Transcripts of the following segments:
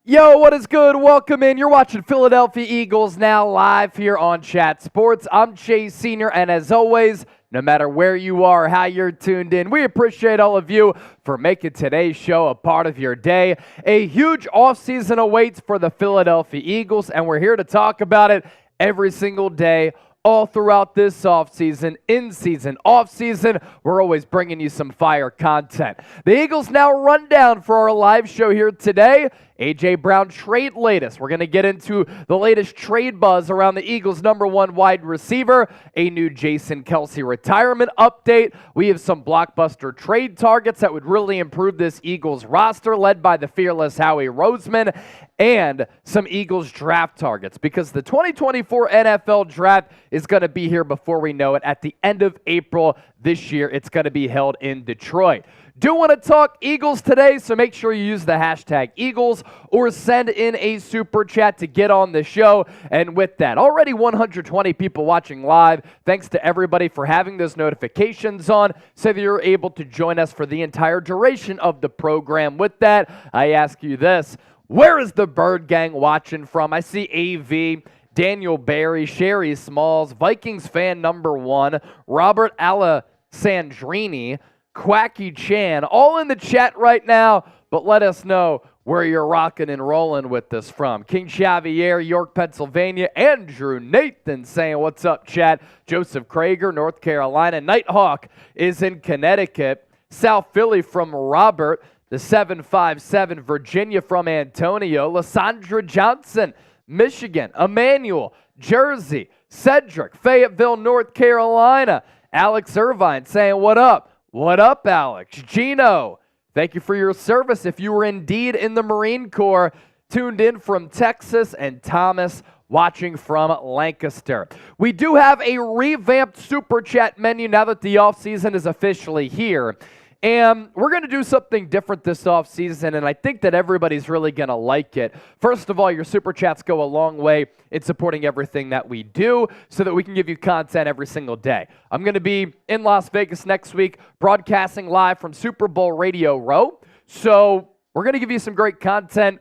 Yo, what is good? Welcome in. You're watching Philadelphia Eagles Now live here on Chat Sports. I'm Chase Sr., and as always, no matter where you are, how you're tuned in, we appreciate all of you for making today's show a part of your day. A huge offseason awaits for the Philadelphia Eagles, and we're here to talk about it every single day, all throughout this offseason, in-season, off-season. We're always bringing you some fire content. The Eagles Now rundown for our live show here today. A.J. Brown trade latest. We're going to get into the latest trade buzz around the Eagles' #1 wide receiver, a new Jason Kelce retirement update. We have some blockbuster trade targets that would really improve this Eagles roster, led by the fearless Howie Roseman, and some Eagles draft targets, because the 2024 NFL draft is going to be here before we know it. At the end of April this year, it's going to be held in Detroit. Do want to talk Eagles today, so make sure you use the hashtag Eagles or send in a super chat to get on the show. And with that, already 120 people watching live. Thanks to everybody for having those notifications on so that you're able to join us for the entire duration of the program. With that, I ask you this. Where is the Bird Gang watching from? I see AV, Daniel Barry, Sherry Smalls, Vikings fan #1, Robert Alessandrini, Quacky Chan, all in the chat right now, but let us know where you're rocking and rolling with this from. King Xavier, York, Pennsylvania. Andrew Nathan saying, what's up, chat? Joseph Krager, North Carolina. Nighthawk is in Connecticut. South Philly from Robert. The 757, Virginia from Antonio. Lysandra Johnson, Michigan. Emmanuel, Jersey. Cedric, Fayetteville, North Carolina. Alex Irvine saying, what up? What up, Alex? Gino, thank you for your service. If you were indeed in the Marine Corps, tuned in from Texas, and Thomas watching from Lancaster. We do have a revamped Super Chat menu now that the offseason is officially here. And we're going to do something different this offseason, and I think that everybody's really going to like it. First of all, your Super Chats go a long way in supporting everything that we do so that we can give you content every single day. I'm going to be in Las Vegas next week, broadcasting live from Super Bowl Radio Row. So we're going to give you some great content,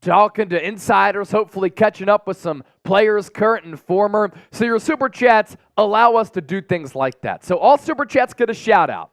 talking to insiders, hopefully catching up with some players, current and former. So your Super Chats allow us to do things like that. So all Super Chats get a shout-out.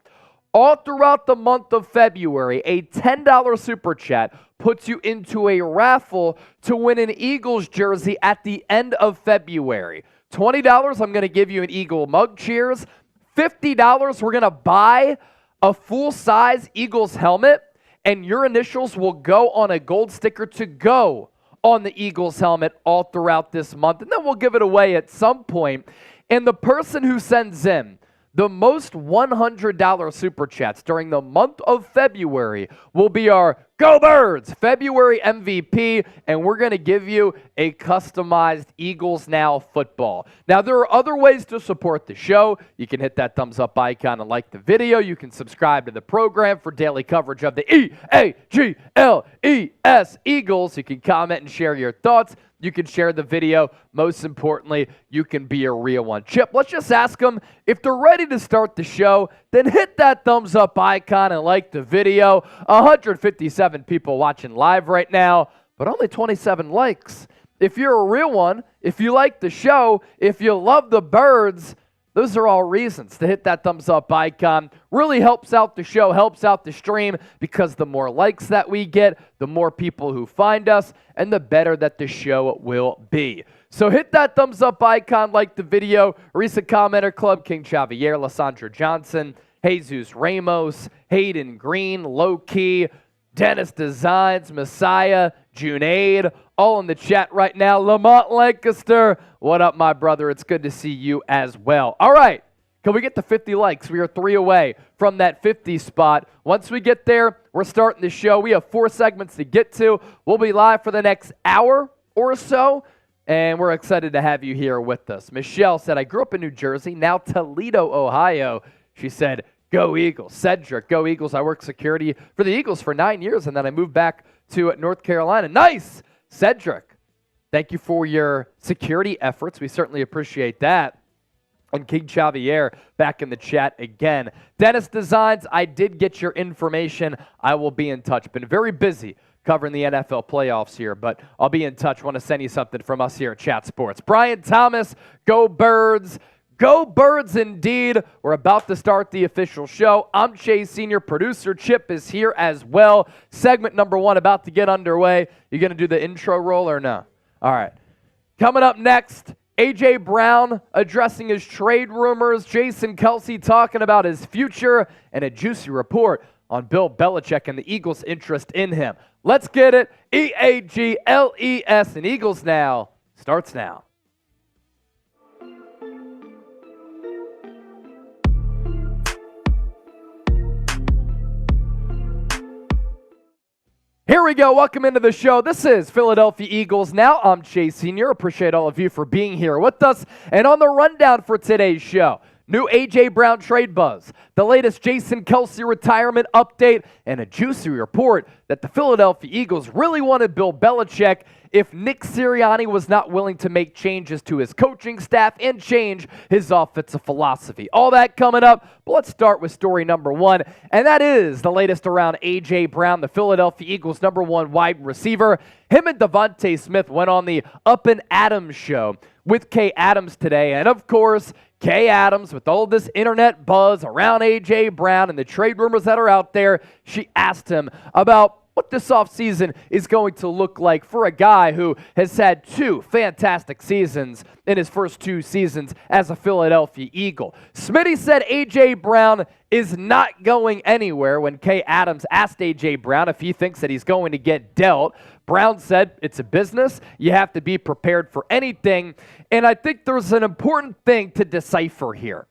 All throughout the month of February, a $10 Super Chat puts you into a raffle to win an Eagles jersey at the end of February. $20, I'm going to give you an Eagle mug cheers. $50, we're going to buy a full-size Eagles helmet, and your initials will go on a gold sticker to go on the Eagles helmet all throughout this month. And then we'll give it away at some point. And the person who sends in the most $100 Super Chats during the month of February will be our Go Birds February MVP, and we're going to give you a customized Eagles Now football. Now, there are other ways to support the show. You can hit that thumbs up icon and like the video. You can subscribe to the program for daily coverage of the E-A-G-L-E-S Eagles. You can comment and share your thoughts. You can share the video. Most importantly, you can be a real one. Chip, let's just ask them if they're ready to start the show, then hit that thumbs up icon and like the video. 157 people watching live right now, but only 27 likes. If you're a real one, if you like the show, if you love the birds, those are all reasons to hit that thumbs up icon. Really helps out the show, helps out the stream, because the more likes that we get, the more people who find us, and the better that the show will be. So hit that thumbs up icon, like the video. Recent Commenter Club, King Xavier, Lysandra Johnson, Jesus Ramos, Hayden Green, Low Key, Dennis Designs, Messiah, Junaid, all in the chat right now. Lamont Lancaster, what up, my brother? It's good to see you as well. All right, can we get to 50 likes? We are 3 away from that 50 spot. Once we get there, we're starting the show. We have 4 segments to get to. We'll be live for the next hour or so, and we're excited to have you here with us. Michelle said, I grew up in New Jersey, now Toledo, Ohio. She said, go Eagles. Cedric, go Eagles. I worked security for the Eagles for 9 years, and then I moved back to North Carolina. Nice! Cedric, thank you for your security efforts. We certainly appreciate that. And King Xavier back in the chat again. Dennis Designs, I did get your information. I will be in touch. Been very busy covering the NFL playoffs here, but I'll be in touch. Want to send you something from us here at Chat Sports. Brian Thomas, go Birds. Go Birds indeed. We're about to start the official show. I'm Chase Senior. Producer Chip is here as well. Segment number 1 about to get underway. You going to do the intro roll or no? All right. Coming up next, A.J. Brown addressing his trade rumors, Jason Kelce talking about his future, and a juicy report on Bill Belichick and the Eagles' interest in him. Let's get it. E-A-G-L-E-S and Eagles Now starts now. Here we go. Welcome into the show. This is Philadelphia Eagles Now. I'm Chase Senior. Appreciate all of you for being here with us. And on the rundown for today's show, new A.J. Brown trade buzz, the latest Jason Kelce retirement update, and a juicy report that the Philadelphia Eagles really wanted Bill Belichick if Nick Sirianni was not willing to make changes to his coaching staff and change his offensive philosophy. All that coming up, but let's start with story number 1, and that is the latest around A.J. Brown, the Philadelphia Eagles' number 1 wide receiver. Him and Devontae Smith went on the Up and Adams show with Kay Adams today, and of course, Kay Adams, with all this internet buzz around A.J. Brown and the trade rumors that are out there, she asked him about what this offseason is going to look like for a guy who has had 2 fantastic seasons in his first 2 seasons as a Philadelphia Eagle. Smitty said A.J. Brown is not going anywhere when Kay Adams asked A.J. Brown if he thinks that he's going to get dealt. Brown said it's a business. You have to be prepared for anything. And I think there's an important thing to decipher here.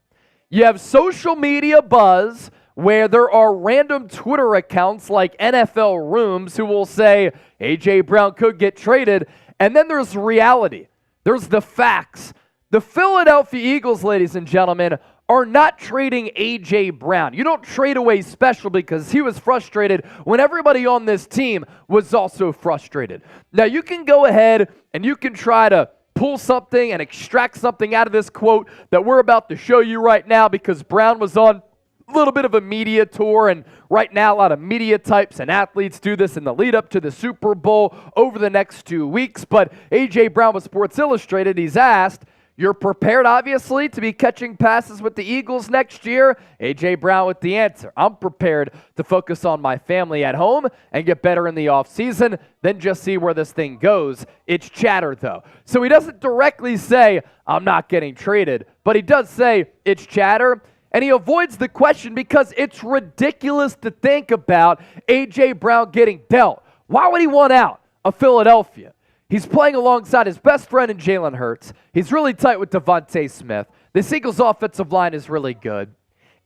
You have social media buzz where there are random Twitter accounts like NFL Rooms who will say A.J. Brown could get traded. And then there's reality. There's the facts. The Philadelphia Eagles, ladies and gentlemen, are not trading A.J. Brown. You don't trade away Special because he was frustrated when everybody on this team was also frustrated. Now, you can go ahead and you can try to pull something and extract something out of this quote that we're about to show you right now because Brown was on a little bit of a media tour, and right now a lot of media types and athletes do this in the lead up to the Super Bowl over the next 2 weeks. But A.J. Brown with Sports Illustrated, he's asked, you're prepared, obviously, to be catching passes with the Eagles next year? A.J. Brown with the answer. I'm prepared to focus on my family at home and get better in the offseason, then just see where this thing goes. It's chatter, though. So he doesn't directly say, I'm not getting traded, but he does say it's chatter. And he avoids the question because it's ridiculous to think about A.J. Brown getting dealt. Why would he want out of Philadelphia? He's playing alongside his best friend in Jalen Hurts. He's really tight with Devontae Smith. The Eagles' offensive line is really good.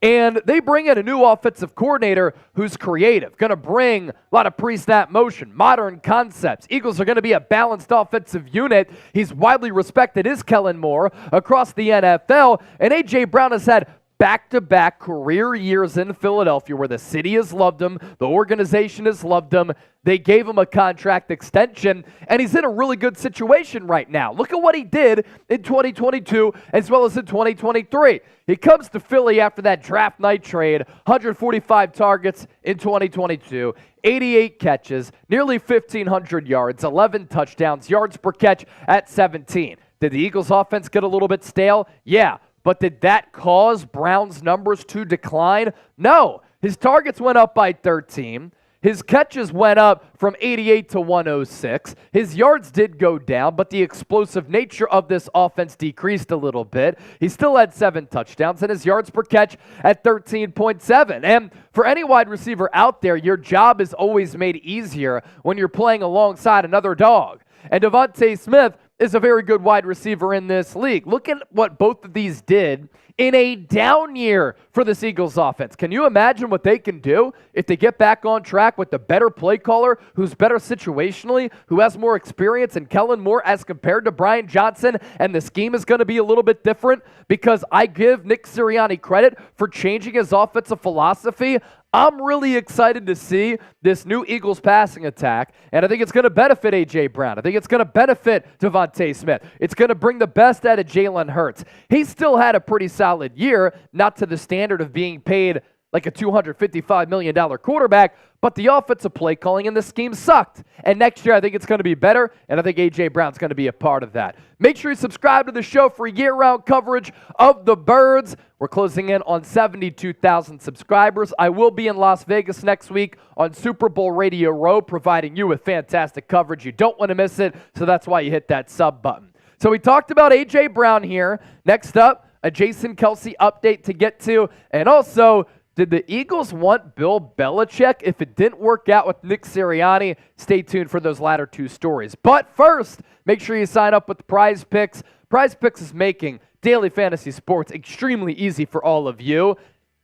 And they bring in a new offensive coordinator who's creative, going to bring a lot of pre-snap motion, modern concepts. Eagles are going to be a balanced offensive unit. He's widely respected, is Kellen Moore, across the NFL. And A.J. Brown has had back-to-back career years in Philadelphia where the city has loved him, the organization has loved him. They gave him a contract extension, and he's in a really good situation right now. Look at what he did in 2022 as well as in 2023. He comes to Philly after that draft night trade, 145 targets in 2022, 88 catches, nearly 1,500 yards, 11 touchdowns, yards per catch at 17. Did the Eagles' offense get a little bit stale? Yeah. But did that cause Brown's numbers to decline? No. His targets went up by 13. His catches went up from 88 to 106. His yards did go down, but the explosive nature of this offense decreased a little bit. He still had 7 touchdowns, and his yards per catch at 13.7. And for any wide receiver out there, your job is always made easier when you're playing alongside another dog. And Devontae Smith is a very good wide receiver in this league. Look at what both of these did in a down year for this Eagles offense. Can you imagine what they can do if they get back on track with the better play caller, who's better situationally, who has more experience, and Kellen Moore as compared to Brian Johnson, and the scheme is going to be a little bit different? Because I give Nick Sirianni credit for changing his offensive philosophy. I'm really excited to see this new Eagles passing attack, and I think it's going to benefit A.J. Brown. I think it's going to benefit Devontae Smith. It's going to bring the best out of Jalen Hurts. He still had a pretty solid year, not to the standard of being paid like a $255 million quarterback, but the offensive play calling and the scheme sucked. And next year, I think it's going to be better, and I think A.J. Brown's going to be a part of that. Make sure you subscribe to the show for year-round coverage of the Birds. We're closing in on 72,000 subscribers. I will be in Las Vegas next week on Super Bowl Radio Row, providing you with fantastic coverage. You don't want to miss it, so that's why you hit that sub button. So we talked about A.J. Brown here. Next up, a Jason Kelce update to get to, and also, did the Eagles want Bill Belichick? If it didn't work out with Nick Sirianni, stay tuned for those latter two stories. But first, make sure you sign up with Prize Picks. Prize Picks is making daily fantasy sports extremely easy for all of you,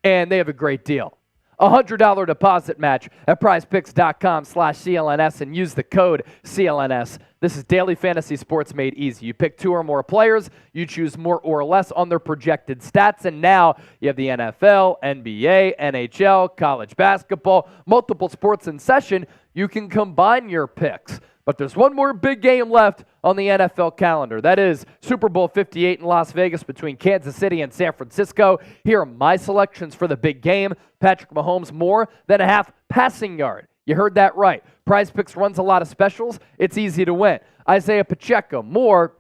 and they have a great deal. A $100 deposit match at prizepicks.com/CLNS and use the code CLNS. This is daily fantasy sports made easy. You pick two or more players, you choose more or less on their projected stats, and now you have the NFL, NBA, NHL, college basketball, multiple sports in session. You can combine your picks. But there's one more big game left on the NFL calendar. That is Super Bowl 58 in Las Vegas between Kansas City and San Francisco. Here are my selections for the big game. Patrick Mahomes more than a half passing yard. You heard that right. Prize Picks runs a lot of specials. It's easy to win. Isaiah Pacheco more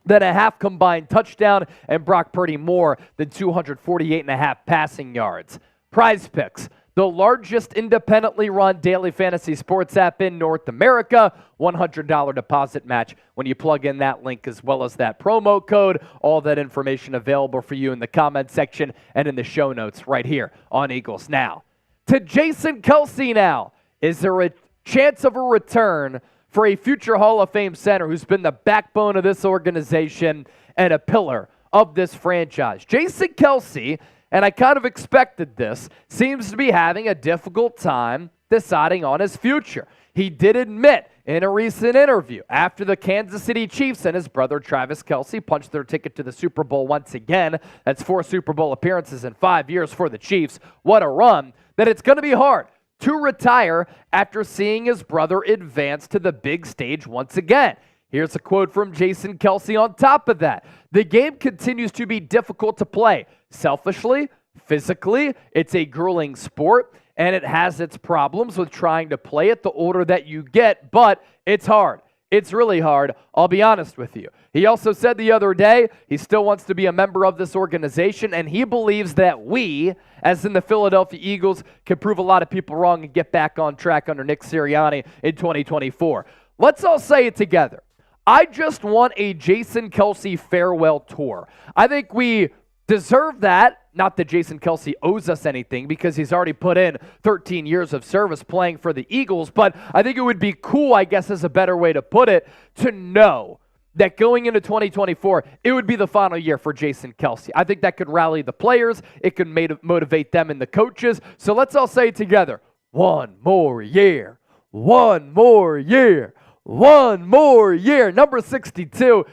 than a half combined touchdown, and Brock Purdy more than 248.5 passing yards. Prize Picks, the largest independently run daily fantasy sports app in North America. $100 deposit match when you plug in that link as well as that promo code. All that information available for you in the comment section and in the show notes right here on Eagles Now. To Jason Kelce now. Is there a chance of a return for a future Hall of Fame center who's been the backbone of this organization and a pillar of this franchise? Jason Kelce, and I kind of expected this, seems to be having a difficult time deciding on his future. He did admit in a recent interview after the Kansas City Chiefs and his brother Travis Kelce punched their ticket to the Super Bowl once again. That's 4 Super Bowl appearances in 5 years for the Chiefs. What a run. That it's going to be hard to retire after seeing his brother advance to the big stage once again. Here's a quote from Jason Kelce on top of that. The game continues to be difficult to play. Selfishly, physically, it's a grueling sport, and it has its problems with trying to play it the older that you get, but it's hard. It's really hard, I'll be honest with you. He also said the other day he still wants to be a member of this organization, and he believes that we, as in the Philadelphia Eagles, can prove a lot of people wrong and get back on track under Nick Sirianni in 2024. Let's all say it together. I just want a Jason Kelce farewell tour. I think we deserve that. Not that Jason Kelce owes us anything because he's already put in 13 years of service playing for the Eagles, but I think it would be cool, I guess is a better way to put it, to know that going into 2024, it would be the final year for Jason Kelce. I think that could rally the players. It could motivate them and the coaches. So let's all say it together. One more year. One more year. One more year. Number 62.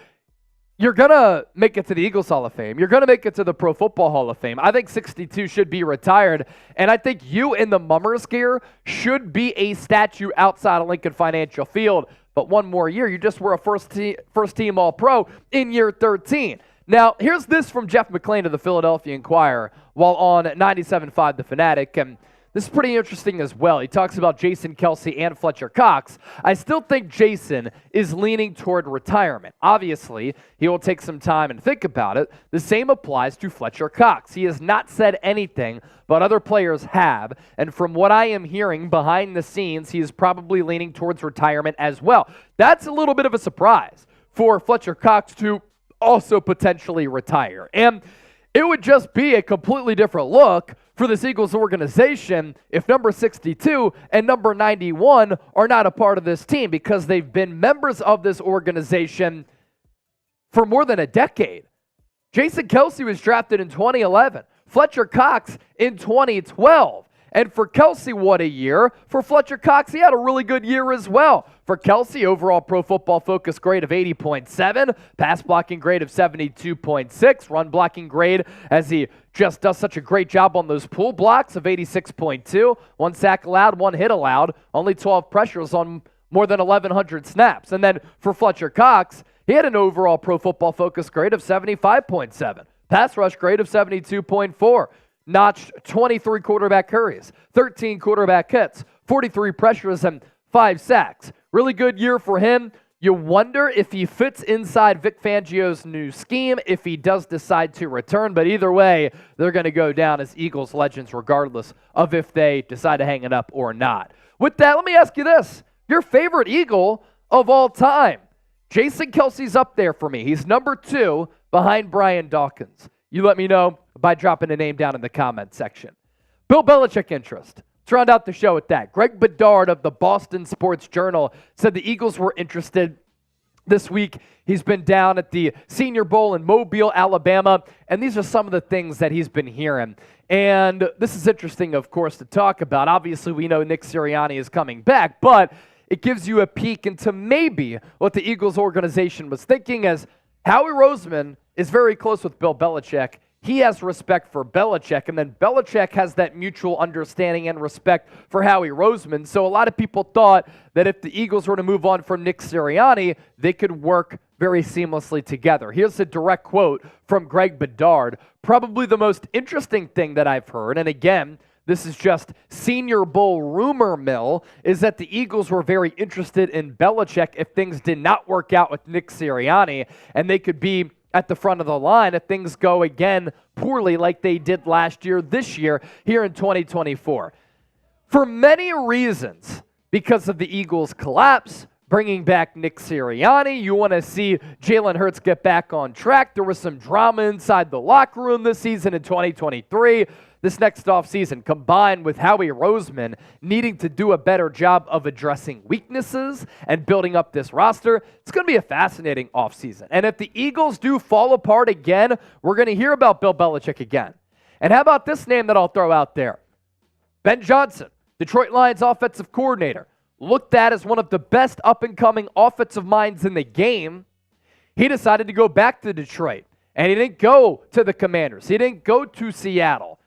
You're going to make it to the Eagles Hall of Fame. You're going to make it to the Pro Football Hall of Fame. I think 62 should be retired. And I think you in the Mummers gear should be a statue outside of Lincoln Financial Field. But one more year, you just were a first-team All-Pro in year 13. Now, here's this from Jeff McClain of the Philadelphia Inquirer while on 97.5 The Fanatic. And this is pretty interesting as well. He talks about Jason Kelce and Fletcher Cox. I still think Jason is leaning toward retirement. Obviously, he will take some time and think about it. The same applies to Fletcher Cox. He has not said anything, but other players have. And from what I am hearing behind the scenes, he is probably leaning towards retirement as well. That's a little bit of a surprise for Fletcher Cox to also potentially retire. And it would just be a completely different look for this Eagles organization if number 62 and number 91 are not a part of this team because they've been members of this organization for more than a decade. Jason Kelce was drafted in 2011. Fletcher Cox in 2012. And for Kelce, what a year. For Fletcher Cox, he had a really good year as well. For Kelce, overall Pro Football Focus grade of 80.7, pass blocking grade of 72.6, run blocking grade as he just does such a great job on those pull blocks of 86.2, 1 sack allowed, 1 hit allowed, only 12 pressures on more than 1,100 snaps. And then for Fletcher Cox, he had an overall Pro Football Focus grade of 75.7, pass rush grade of 72.4, notched 23 quarterback hurries, 13 quarterback hits, 43 pressures, and 5 sacks. Really good year for him. You wonder if he fits inside Vic Fangio's new scheme, if he does decide to return. But either way, they're going to go down as Eagles legends regardless of if they decide to hang it up or not. With that, let me ask you this. Your favorite Eagle of all time? Jason Kelce's up there for me. He's number 2 behind Brian Dawkins. You let me know by dropping a name down in the comment section. Bill Belichick interest. Let's round out the show with that. Greg Bedard of the Boston Sports Journal said the Eagles were interested this week. He's been down at the Senior Bowl in Mobile, Alabama, and these are some of the things that he's been hearing. And this is interesting, of course, to talk about. Obviously, we know Nick Sirianni is coming back, but it gives you a peek into maybe what the Eagles organization was thinking, as Howie Roseman is very close with Bill Belichick. He has respect for Belichick, and then Belichick has that mutual understanding and respect for Howie Roseman. So a lot of people thought that if the Eagles were to move on from Nick Sirianni, they could work very seamlessly together. Here's a direct quote from Greg Bedard. Probably the most interesting thing that I've heard, and again, this is just Senior Bowl rumor mill, is that the Eagles were very interested in Belichick if things did not work out with Nick Sirianni, and they could be at the front of the line if things go again poorly like they did last year, this year, here in 2024. For many reasons, because of the Eagles' collapse, bringing back Nick Sirianni, you want to see Jalen Hurts get back on track. There was some drama inside the locker room this season in 2023. This next offseason, combined with Howie Roseman needing to do a better job of addressing weaknesses and building up this roster, it's going to be a fascinating offseason. And if the Eagles do fall apart again, we're going to hear about Bill Belichick again. And how about this name that I'll throw out there? Ben Johnson, Detroit Lions offensive coordinator, looked at as one of the best up-and-coming offensive minds in the game. He decided to go back to Detroit, and he didn't go to the Commanders. He didn't go to Seattle.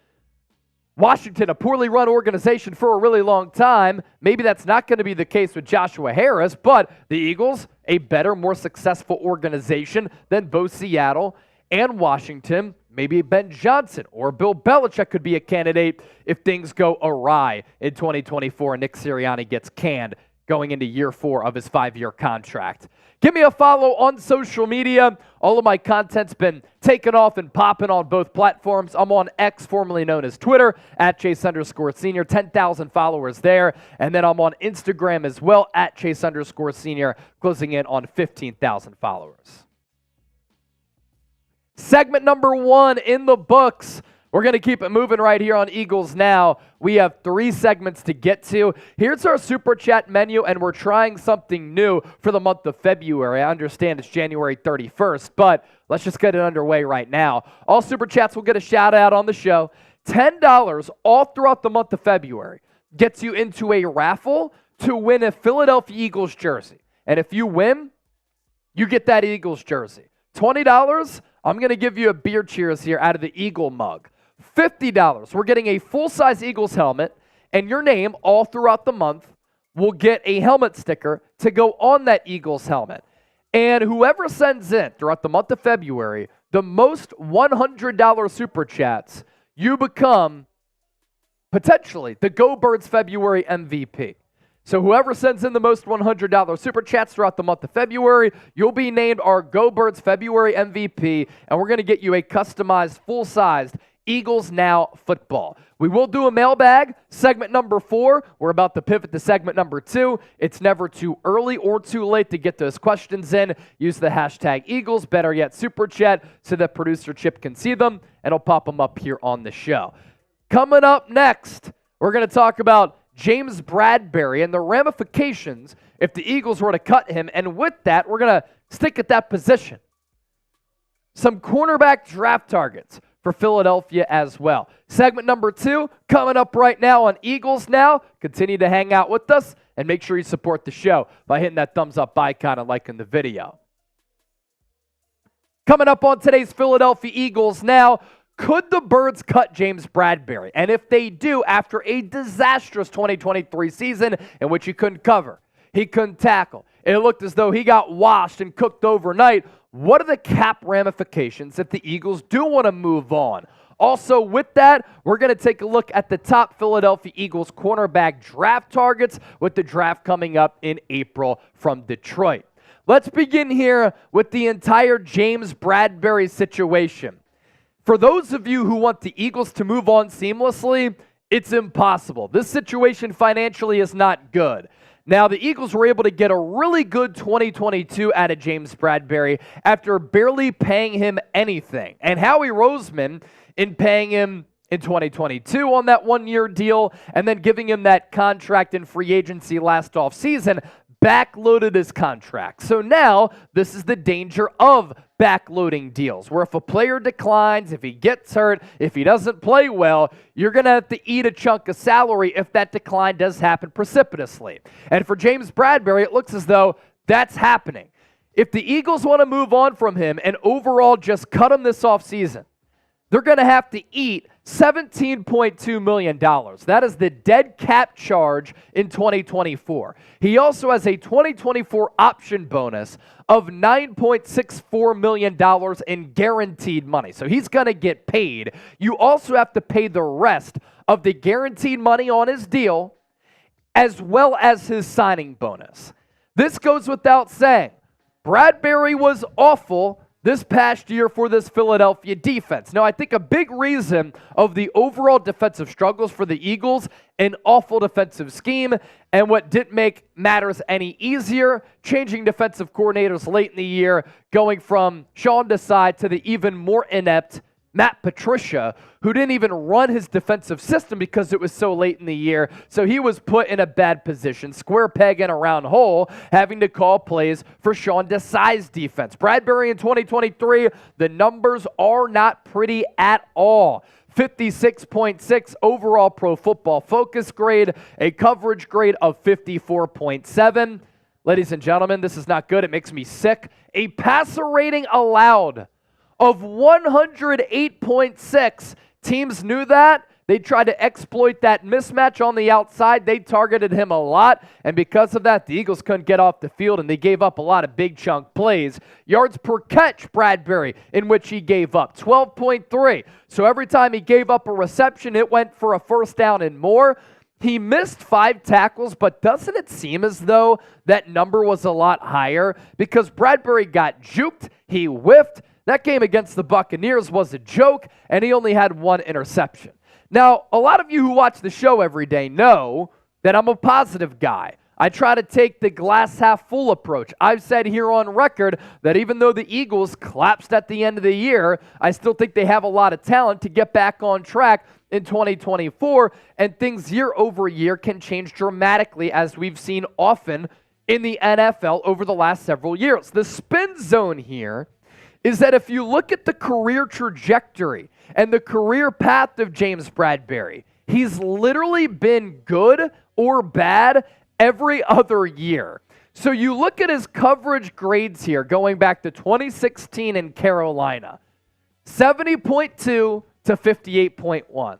Washington, a poorly run organization for a really long time. Maybe that's not going to be the case with Joshua Harris, but the Eagles, a better, more successful organization than both Seattle and Washington. Maybe Ben Johnson or Bill Belichick could be a candidate if things go awry in 2024 and Nick Sirianni gets canned going into year 4 of his 5-year contract. Give me a follow on social media. All of my content's been taken off and popping on both platforms. I'm on X, formerly known as Twitter, at Chase_Senior, 10,000 followers there. And then I'm on Instagram as well, at Chase_Senior, closing in on 15,000 followers. Segment number 1 in the books. We're going to keep it moving right here on Eagles Now. We have 3 segments to get to. Here's our Super Chat menu, and we're trying something new for the month of February. I understand it's January 31st, but let's just get it underway right now. All Super Chats will get a shout-out on the show. $10 all throughout the month of February gets you into a raffle to win a Philadelphia Eagles jersey. And if you win, you get that Eagles jersey. $20, I'm going to give you a beer cheers here out of the Eagle mug. $50, we're getting a full-size Eagles helmet, and your name all throughout the month will get a helmet sticker to go on that Eagles helmet. And whoever sends in throughout the month of February the most $100 Super Chats, you become potentially the Go Birds February MVP. So whoever sends in the most $100 Super Chats throughout the month of February, you'll be named our Go Birds February MVP, and we're going to get you a customized, full-sized Eagles Now football. We will do a mailbag, segment number 4. We're about to pivot to segment number 2. It's never too early or too late to get those questions in. Use the hashtag Eagles, better yet Super Chat, so that producer Chip can see them, and I'll pop them up here on the show. Coming up next, we're going to talk about James Bradberry and the ramifications if the Eagles were to cut him, and with that, we're going to stick at that position. Some cornerback draft targets for Philadelphia as well. Segment number 2 coming up right now on Eagles Now. Continue to hang out with us and make sure you support the show by hitting that thumbs up icon and liking the video. Coming up on today's Philadelphia Eagles Now, could the Birds cut James Bradberry? And if they do, after a disastrous 2023 season in which he couldn't cover, he couldn't tackle, it looked as though he got washed and cooked overnight, what are the cap ramifications if the Eagles do want to move on? Also, with that, we're going to take a look at the top Philadelphia Eagles cornerback draft targets with the draft coming up in April from Detroit. Let's begin here with the entire James Bradberry situation. For those of you who want the Eagles to move on seamlessly, it's impossible. This situation financially is not good. Now, the Eagles were able to get a really good 2022 out of James Bradberry after barely paying him anything. And Howie Roseman, in paying him in 2022 on that one-year deal and then giving him that contract in free agency last offseason, backloaded his contract. So now this is the danger of backloading deals, where if a player declines, if he gets hurt, if he doesn't play well, you're going to have to eat a chunk of salary if that decline does happen precipitously. And for James Bradberry, it looks as though that's happening. If the Eagles want to move on from him and overall just cut him this offseason, they're going to have to eat $17.2 million. That is the dead cap charge in 2024. He also has a 2024 option bonus of $9.64 million in guaranteed money. So he's going to get paid. You also have to pay the rest of the guaranteed money on his deal, as well as his signing bonus. This goes without saying. Bradberry was awful this past year for this Philadelphia defense. Now, I think a big reason of the overall defensive struggles for the Eagles, an awful defensive scheme, and what didn't make matters any easier, changing defensive coordinators late in the year, going from Sean Desai to the even more inept Matt Patricia, who didn't even run his defensive system because it was so late in the year. So he was put in a bad position, square peg in a round hole, having to call plays for Sean Desai's defense. Bradberry in 2023, the numbers are not pretty at all. 56.6 overall Pro Football Focus grade, a coverage grade of 54.7. Ladies and gentlemen, this is not good. It makes me sick. A passer rating allowed of 108.6. Teams knew that. They tried to exploit that mismatch on the outside. They targeted him a lot, and because of that, the Eagles couldn't get off the field, and they gave up a lot of big chunk plays. Yards per catch, Bradberry, in which he gave up 12.3. So every time he gave up a reception, it went for a first down and more. He missed 5 tackles, but doesn't it seem as though that number was a lot higher? Because Bradberry got juked, he whiffed. That game against the Buccaneers was a joke, and he only had 1 interception. Now, a lot of you who watch the show every day know that I'm a positive guy. I try to take the glass half full approach. I've said here on record that even though the Eagles collapsed at the end of the year, I still think they have a lot of talent to get back on track in 2024, and things year over year can change dramatically, as we've seen often in the NFL over the last several years. The spin zone here is that if you look at the career trajectory and the career path of James Bradberry, he's literally been good or bad every other year. So you look at his coverage grades here going back to 2016 in Carolina, 70.2 to 58.1,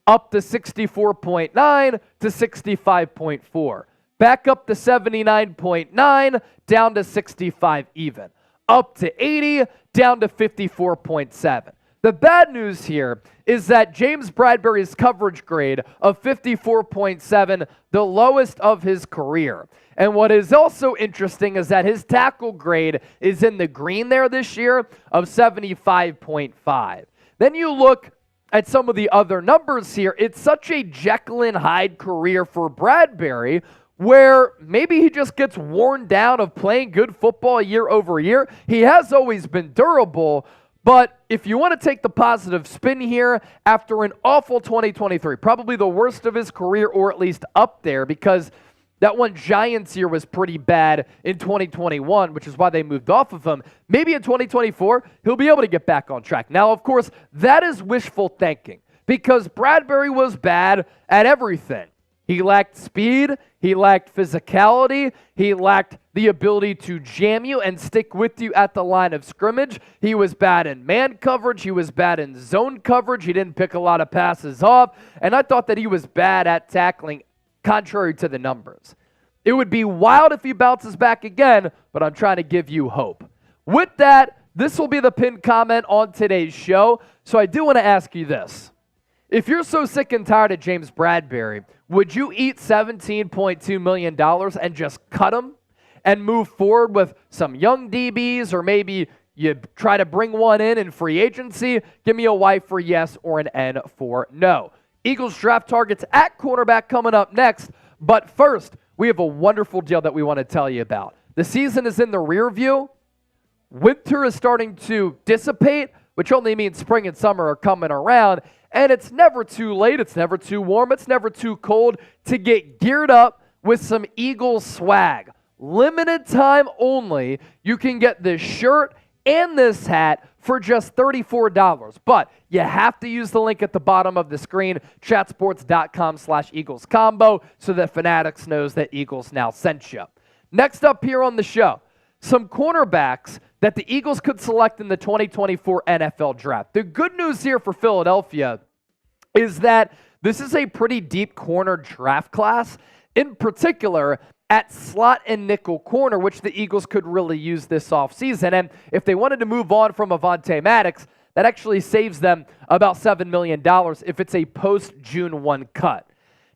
up to 64.9 to 65.4, back up to 79.9, down to 65 even, up to 80, down to 54.7. The bad news here is that James Bradberry's coverage grade of 54.7, the lowest of his career. And what is also interesting is that his tackle grade is in the green there this year of 75.5. Then you look at some of the other numbers here. It's such a Jekyll and Hyde career for Bradberry, where maybe he just gets worn down of playing good football year over year. He has always been durable, but if you want to take the positive spin here, after an awful 2023, probably the worst of his career, or at least up there, because that one Giants year was pretty bad in 2021, which is why they moved off of him. Maybe in 2024, he'll be able to get back on track. Now, of course, that is wishful thinking, because Bradberry was bad at everything. He lacked speed, he lacked physicality, he lacked the ability to jam you and stick with you at the line of scrimmage. He was bad in man coverage, he was bad in zone coverage, he didn't pick a lot of passes off, and I thought that he was bad at tackling, contrary to the numbers. It would be wild if he bounces back again, but I'm trying to give you hope. With that, This will be the pinned comment on today's show. So I do want to ask you this. If you're so sick and tired of James Bradberry, would you eat $17.2 million and just cut him and move forward with some young DBs, or maybe you try to bring one in free agency? Give me a Y for yes or an N for no. Eagles draft targets at cornerback coming up next. But first, we have a wonderful deal that we want to tell you about. The season is in the rear view. Winter is starting to dissipate, which only means spring and summer are coming around. And it's never too late, it's never too warm, it's never too cold to get geared up with some Eagles swag. Limited time only. You can get this shirt and this hat for just $34. But you have to use the link at the bottom of the screen, chatsports.com/Eagles combo, so that Fanatics knows that Eagles now sent you. Next up here on the show, some cornerbacks that the Eagles could select in the 2024 NFL Draft. The good news here for Philadelphia is that this is a pretty deep corner draft class, in particular at slot and nickel corner, which the Eagles could really use this offseason. And if they wanted to move on from Avonte Maddox, that actually saves them about $7 million if it's a post-June 1 cut.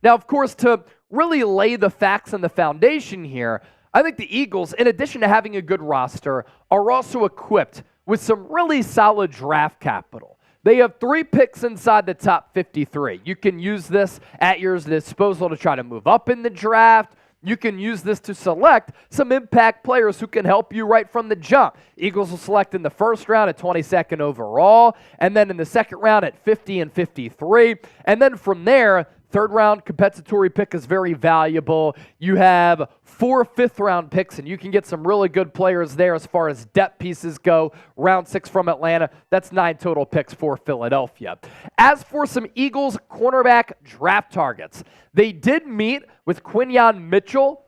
Now, of course, to really lay the facts and the foundation here, I think the Eagles, in addition to having a good roster, are also equipped with some really solid draft capital. They have 3 picks inside the top 53. You can use this at your disposal to try to move up in the draft. You can use this to select some impact players who can help you right from the jump. Eagles will select in the first round at 22nd overall, and then in the second round at 50 and 53. And then from there, third round compensatory pick is very valuable. You have 4 fifth-round picks, and you can get some really good players there as far as depth pieces go. Round 6 from Atlanta, that's 9 total picks for Philadelphia. As for some Eagles cornerback draft targets, they did meet with Quinyon Mitchell,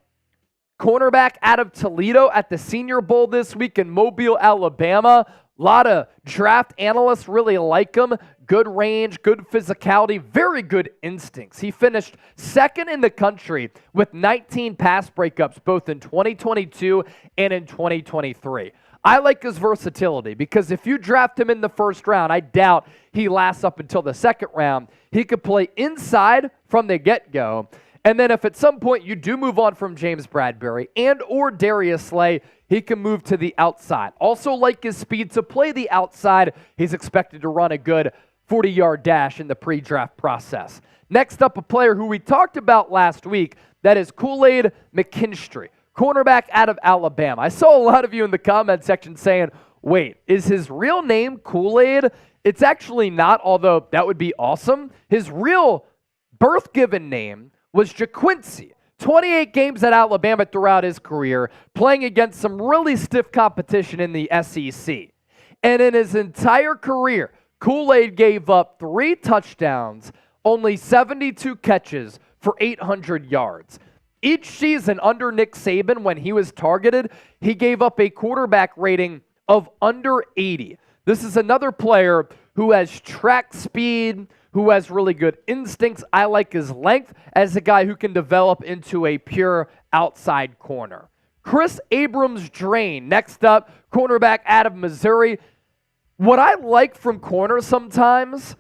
cornerback out of Toledo, at the Senior Bowl this week in Mobile, Alabama. A lot of draft analysts really like him. Good range, good physicality, very good instincts. He finished second in the country with 19 pass breakups both in 2022 and in 2023. I like his versatility because if you draft him in the first round, I doubt he lasts up until the second round. He could play inside from the get-go. And then if at some point you do move on from James Bradberry and or Darius Slay, he can move to the outside. Also like his speed to play the outside. He's expected to run a good 40-yard dash in the pre-draft process. Next up, a player who we talked about last week, that is Kool-Aid McKinstry, cornerback out of Alabama. I saw a lot of you in the comment section saying, wait, is his real name Kool-Aid? It's actually not, although that would be awesome. His real birth-given name was JaQuincy. 28 games at Alabama throughout his career, playing against some really stiff competition in the SEC. And in his entire career, Kool-Aid gave up 3 touchdowns, only 72 catches for 800 yards. Each season under Nick Saban, when he was targeted, he gave up a quarterback rating of under 80. This is another player who has track speed, who has really good instincts. I like his length as a guy who can develop into a pure outside corner. Chris Abrams-Drain, next up, cornerback out of Missouri. What I like from corners sometimes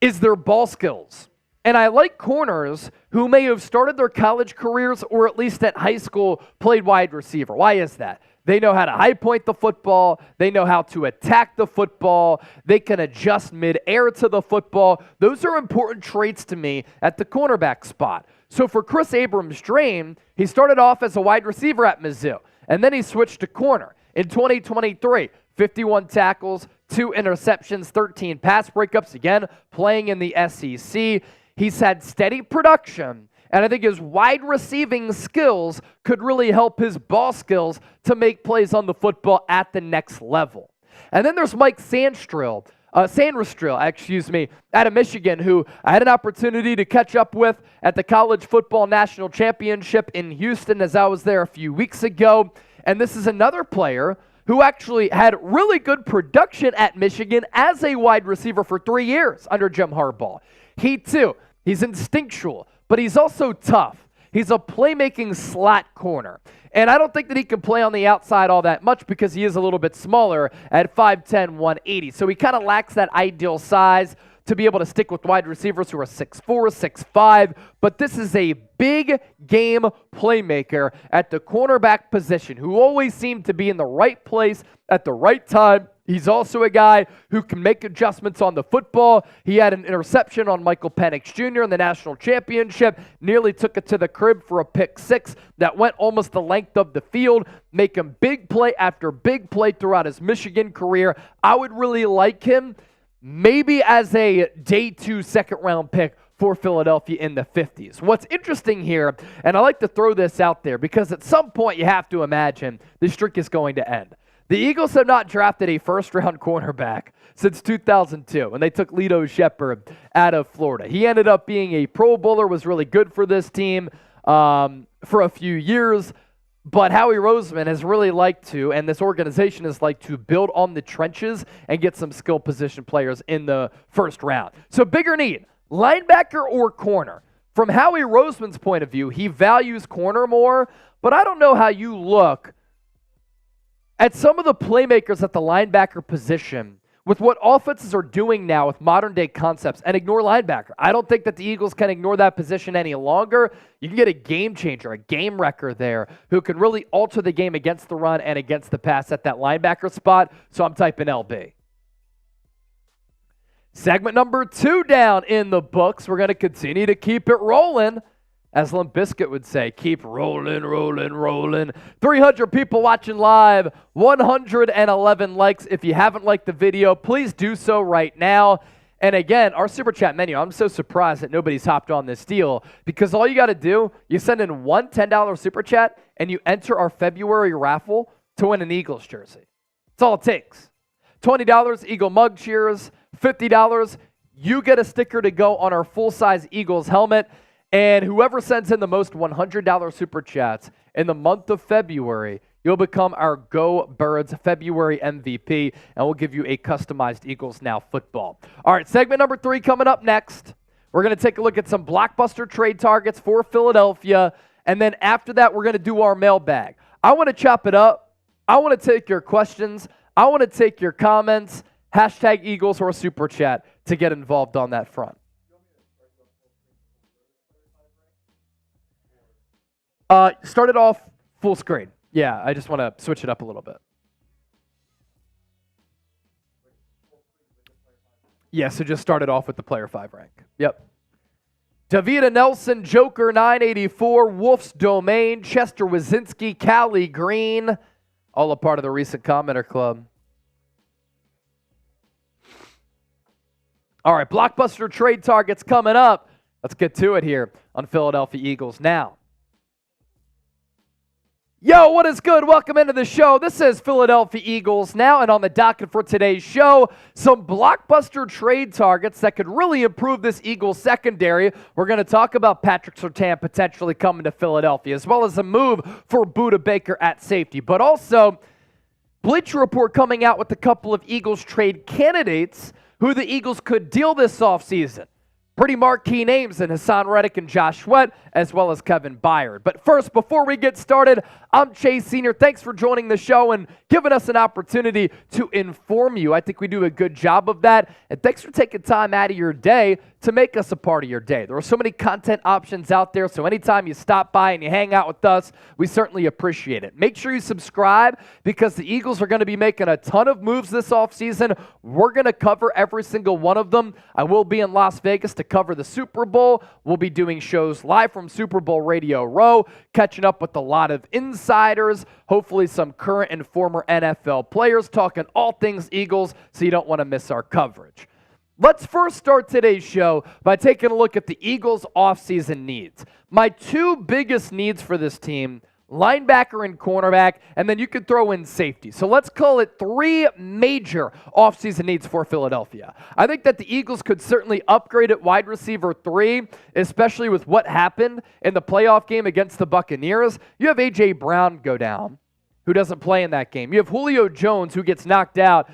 is their ball skills. And I like corners who may have started their college careers or at least at high school played wide receiver. Why is that? They know how to high point the football. They know how to attack the football. They can adjust mid-air to the football. Those are important traits to me at the cornerback spot. So for Chris Abrams-Drain, he started off as a wide receiver at Mizzou, and then he switched to corner. In 2023, 51 tackles, 2 interceptions, 13 pass breakups, again, playing in the SEC. He's had steady production, and I think his wide receiving skills could really help his ball skills to make plays on the football at the next level. And then there's Mike Sandstrill, out of Michigan, who I had an opportunity to catch up with at the College Football National Championship in Houston as I was there a few weeks ago. And this is another player who actually had really good production at Michigan as a wide receiver for 3 years under Jim Harbaugh. He too, he's instinctual, but he's also tough. He's a playmaking slot corner. And I don't think that he can play on the outside all that much because he is a little bit smaller at 5'10", 180. So he kind of lacks that ideal size to be able to stick with wide receivers who are 6'4", 6'5", but this is a big game playmaker at the cornerback position who always seemed to be in the right place at the right time. He's also a guy who can make adjustments on the football. He had an interception on Michael Penix Jr. in the national championship, nearly took it to the crib for a pick six that went almost the length of the field, making big play after big play throughout his Michigan career. I would really like him maybe as a day 2 second-round pick for Philadelphia in the 50s. What's interesting here, and I like to throw this out there because at some point you have to imagine the streak is going to end. The Eagles have not drafted a first-round cornerback since 2002, and they took Lito Shepherd out of Florida. He ended up being a Pro Bowler, was really good for this team for a few years. But Howie Roseman has really liked to, and this organization has liked to build on the trenches and get some skill position players in the first round. So bigger need, linebacker or corner? From Howie Roseman's point of view, he values corner more, but I don't know how you look at some of the playmakers at the linebacker position with what offenses are doing now with modern-day concepts and ignore linebacker. I don't think that the Eagles can ignore that position any longer. You can get a game changer, a game wrecker there who can really alter the game against the run and against the pass at that linebacker spot, so I'm typing LB. Segment number 2 down in the books. We're going to continue to keep it rolling. As Limp Bizkit would say, keep rolling, rolling, rolling. 300 people watching live, 111 likes. If you haven't liked the video, please do so right now. And again, our Super Chat menu, I'm so surprised that nobody's hopped on this deal because all you got to do, you send in one $10 Super Chat and you enter our February raffle to win an Eagles jersey. That's all it takes. $20 Eagle mug cheers, $50, you get a sticker to go on our full-size Eagles helmet. And whoever sends in the most $100 Super Chats in the month of February, you'll become our Go Birds February MVP, and we'll give you a customized Eagles Now football. All right, segment number 3 coming up next. We're going to take a look at some blockbuster trade targets for Philadelphia, and then after that, we're going to do our mailbag. I want to chop it up. I want to take your questions. I want to take your comments. Hashtag Eagles or Super Chat to get involved on that front. Started off full screen. Yeah, I just want to switch it up a little bit. Yeah, so just started off with the player 5 rank. Yep. Davida Nelson, Joker 984, Wolf's Domain, Chester Wazinski, Callie Green, all a part of the recent commenter club. All right, blockbuster trade targets coming up. Let's get to it here on Philadelphia Eagles Now. Yo, what is good? Welcome into the show. This is Philadelphia Eagles Now, and on the docket for today's show, some blockbuster trade targets that could really improve this Eagles secondary. We're going to talk about Patrick Surtain potentially coming to Philadelphia, as well as a move for Budda Baker at safety. But also, Bleacher Report coming out with a couple of Eagles trade candidates who the Eagles could deal this offseason. Pretty marquee names in Hassan Reddick and Josh Sweat, as well as Kevin Byard. But first, before we get started, I'm Chase Sr. Thanks for joining the show and giving us an opportunity to inform you. I think we do a good job of that. And thanks for taking time out of your day to make us a part of your day. There are so many content options out there, so anytime you stop by and you hang out with us, we certainly appreciate it. Make sure you subscribe because the Eagles are going to be making a ton of moves this offseason. We're going to cover every single one of them. I will be in Las Vegas to cover the Super Bowl. We'll be doing shows live from Super Bowl Radio Row, catching up with a lot of insiders, hopefully some current and former NFL players, talking all things Eagles, so you don't want to miss our coverage. Let's first start today's show by taking a look at the Eagles' offseason needs. My 2 biggest needs for this team, linebacker and cornerback, and then you could throw in safety. So let's call it 3 major offseason needs for Philadelphia. I think that the Eagles could certainly upgrade at wide receiver 3, especially with what happened in the playoff game against the Buccaneers. You have A.J. Brown go down, who doesn't play in that game. You have Julio Jones, who gets knocked out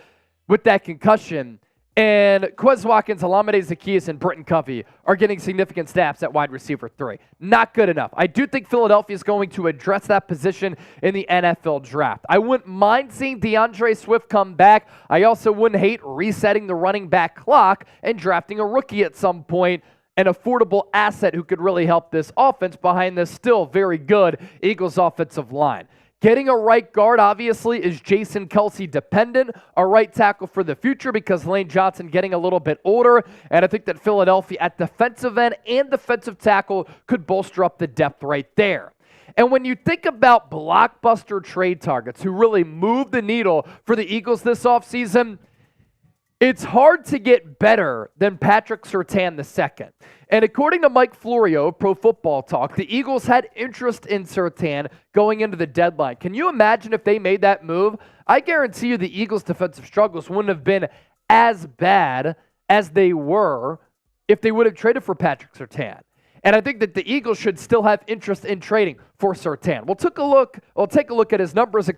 with that concussion. And Quez Watkins, Olamide Zaccheaus, and Britton Covey are getting significant snaps at wide receiver 3. Not good enough. I do think Philadelphia is going to address that position in the NFL draft. I wouldn't mind seeing DeAndre Swift come back. I also wouldn't hate resetting the running back clock and drafting a rookie at some point, an affordable asset who could really help this offense behind this still very good Eagles offensive line. Getting a right guard, obviously, is Jason Kelce dependent, a right tackle for the future because Lane Johnson getting a little bit older, and I think that Philadelphia at defensive end and defensive tackle could bolster up the depth right there. And when you think about blockbuster trade targets who really move the needle for the Eagles this offseason, it's hard to get better than Patrick Surtain II. And according to Mike Florio of Pro Football Talk, the Eagles had interest in Surtain going into the deadline. Can you imagine if they made that move? I guarantee you the Eagles' defensive struggles wouldn't have been as bad as they were if they would have traded for Patrick Surtain. And I think that the Eagles should still have interest in trading for Surtain. We'll take a look at his numbers,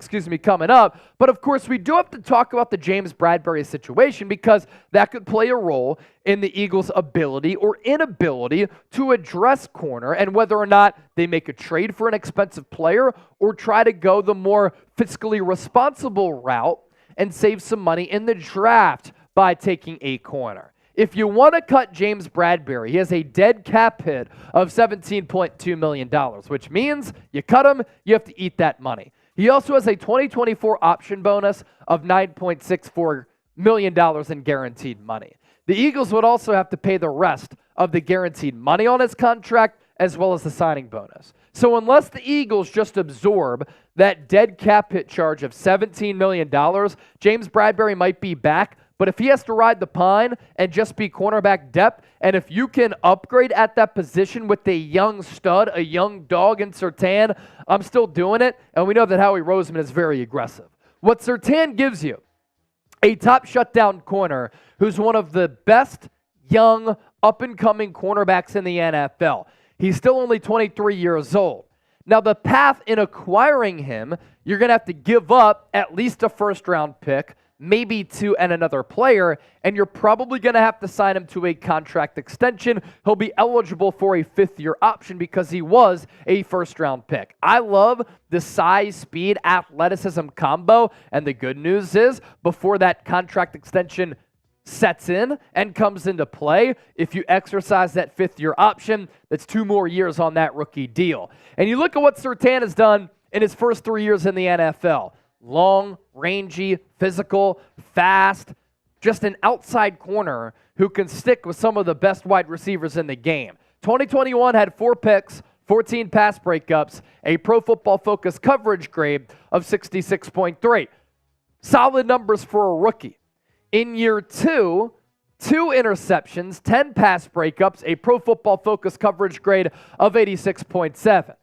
coming up. But of course, we do have to talk about the James Bradberry situation because that could play a role in the Eagles' ability or inability to address corner and whether or not they make a trade for an expensive player or try to go the more fiscally responsible route and save some money in the draft by taking a corner. If you want to cut James Bradberry, he has a dead cap hit of $17.2 million, which means you cut him, you have to eat that money. He also has a 2024 option bonus of $9.64 million in guaranteed money. The Eagles would also have to pay the rest of the guaranteed money on his contract as well as the signing bonus. So unless the Eagles just absorb that dead cap hit charge of $17 million, James Bradberry might be back. But if he has to ride the pine and just be cornerback depth, and if you can upgrade at that position with a young stud, a young dog in Surtain, I'm still doing it. And we know that Howie Roseman is very aggressive. What Surtain gives you, a top shutdown corner who's one of the best young, up-and-coming cornerbacks in the NFL. He's still only 23 years old. Now, the path in acquiring him, you're going to have to give up at least a first-round pick, maybe two and another player, and you're probably going to have to sign him to a contract extension. He'll be eligible for a fifth-year option because he was a first-round pick. I love the size, speed, athleticism combo, and the good news is before that contract extension sets in and comes into play, if you exercise that fifth-year option, that's 2 more years on that rookie deal. And you look at what Surtain has done in his first 3 years in the NFL. Long, rangy, physical, fast, just an outside corner who can stick with some of the best wide receivers in the game. 2021 had 4 picks, 14 pass breakups, a Pro Football Focus coverage grade of 66.3. Solid numbers for a rookie. In year 2, 2 interceptions, 10 pass breakups, a Pro Football Focus coverage grade of 86.7.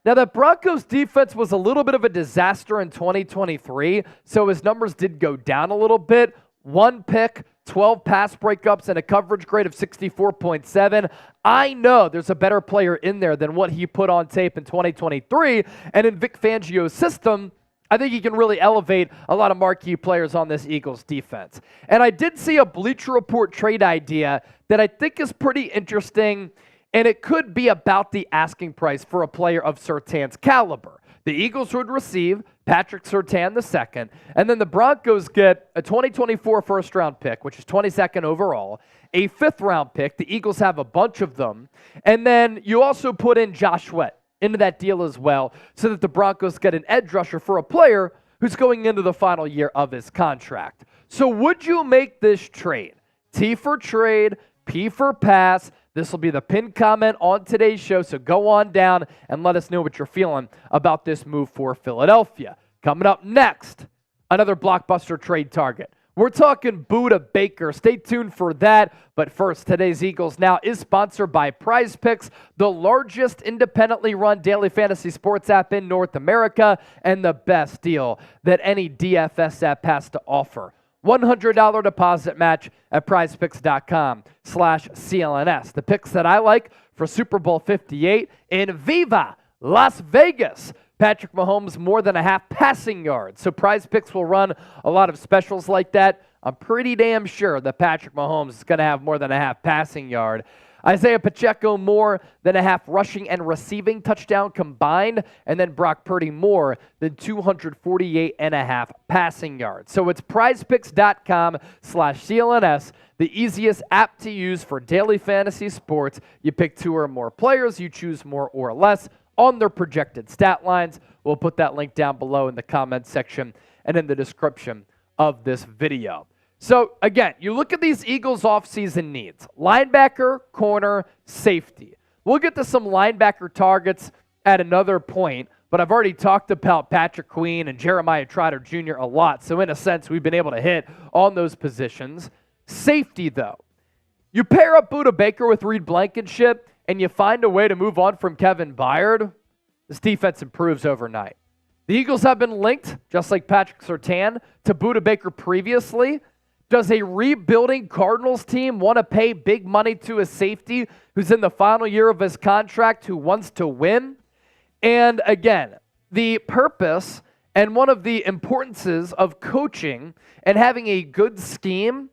Now, the Broncos defense was a little bit of a disaster in 2023, so his numbers did go down a little bit. 1 pick, 12 pass breakups, and a coverage grade of 64.7. I know there's a better player in there than what he put on tape in 2023, and in Vic Fangio's system, I think he can really elevate a lot of marquee players on this Eagles defense. And I did see a Bleacher Report trade idea that I think is pretty interesting, and it could be about the asking price for a player of Surtain's caliber. The Eagles would receive Patrick Surtain II, and then the Broncos get a 2024 first-round pick, which is 22nd overall, a 5th-round pick. The Eagles have a bunch of them. And then you also put in Josh Sweat into that deal as well so that the Broncos get an edge rusher for a player who's going into the final year of his contract. So would you make this trade? T for trade, P for pass. This will be the pinned comment on today's show, so go on down and let us know what you're feeling about this move for Philadelphia. Coming up next, another blockbuster trade target. We're talking Budda Baker. Stay tuned for that. But first, today's Eagles Now is sponsored by Prize Picks, the largest independently run daily fantasy sports app in North America, and the best deal that any DFS app has to offer. $100 deposit match at prizepicks.com/CLNS. The picks that I like for Super Bowl 58 in Viva Las Vegas. Patrick Mahomes more than a half passing yard. So Prize Picks will run a lot of specials like that. I'm pretty damn sure that Patrick Mahomes is going to have more than a half passing yard. Isaiah Pacheco more than a half rushing and receiving touchdown combined, and then Brock Purdy more than 248.5 passing yards. So it's prizepicks.com/CLNS, the easiest app to use for daily fantasy sports. You pick 2 or more players, you choose more or less on their projected stat lines. We'll put that link down below in the comments section and in the description of this video. So, again, you look at these Eagles offseason needs. Linebacker, corner, safety. We'll get to some linebacker targets at another point, but I've already talked about Patrick Queen and Jeremiah Trotter Jr. a lot, so in a sense, we've been able to hit on those positions. Safety, though. You pair up Budda Baker with Reed Blankenship, and you find a way to move on from Kevin Byard, this defense improves overnight. The Eagles have been linked, just like Patrick Surtain, to Budda Baker previously. Does a rebuilding Cardinals team want to pay big money to a safety who's in the final year of his contract, who wants to win? And again, the purpose and one of the importances of coaching and having a good scheme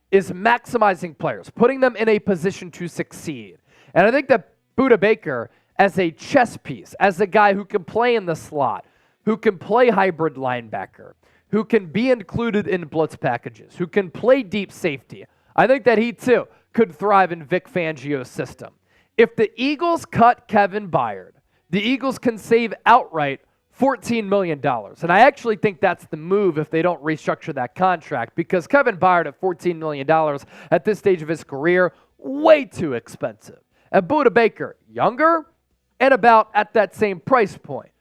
is maximizing players, putting them in a position to succeed. And I think that Budda Baker, as a chess piece, as a guy who can play in the slot, who can play hybrid linebacker, who can be included in blitz packages, who can play deep safety, I think that he too could thrive in Vic Fangio's system. If the Eagles cut Kevin Byard, the Eagles can save outright $14 million. And I actually think that's the move if they don't restructure that contract, because Kevin Byard at $14 million at this stage of his career, way too expensive. And Budda Baker, younger and about at that same price point.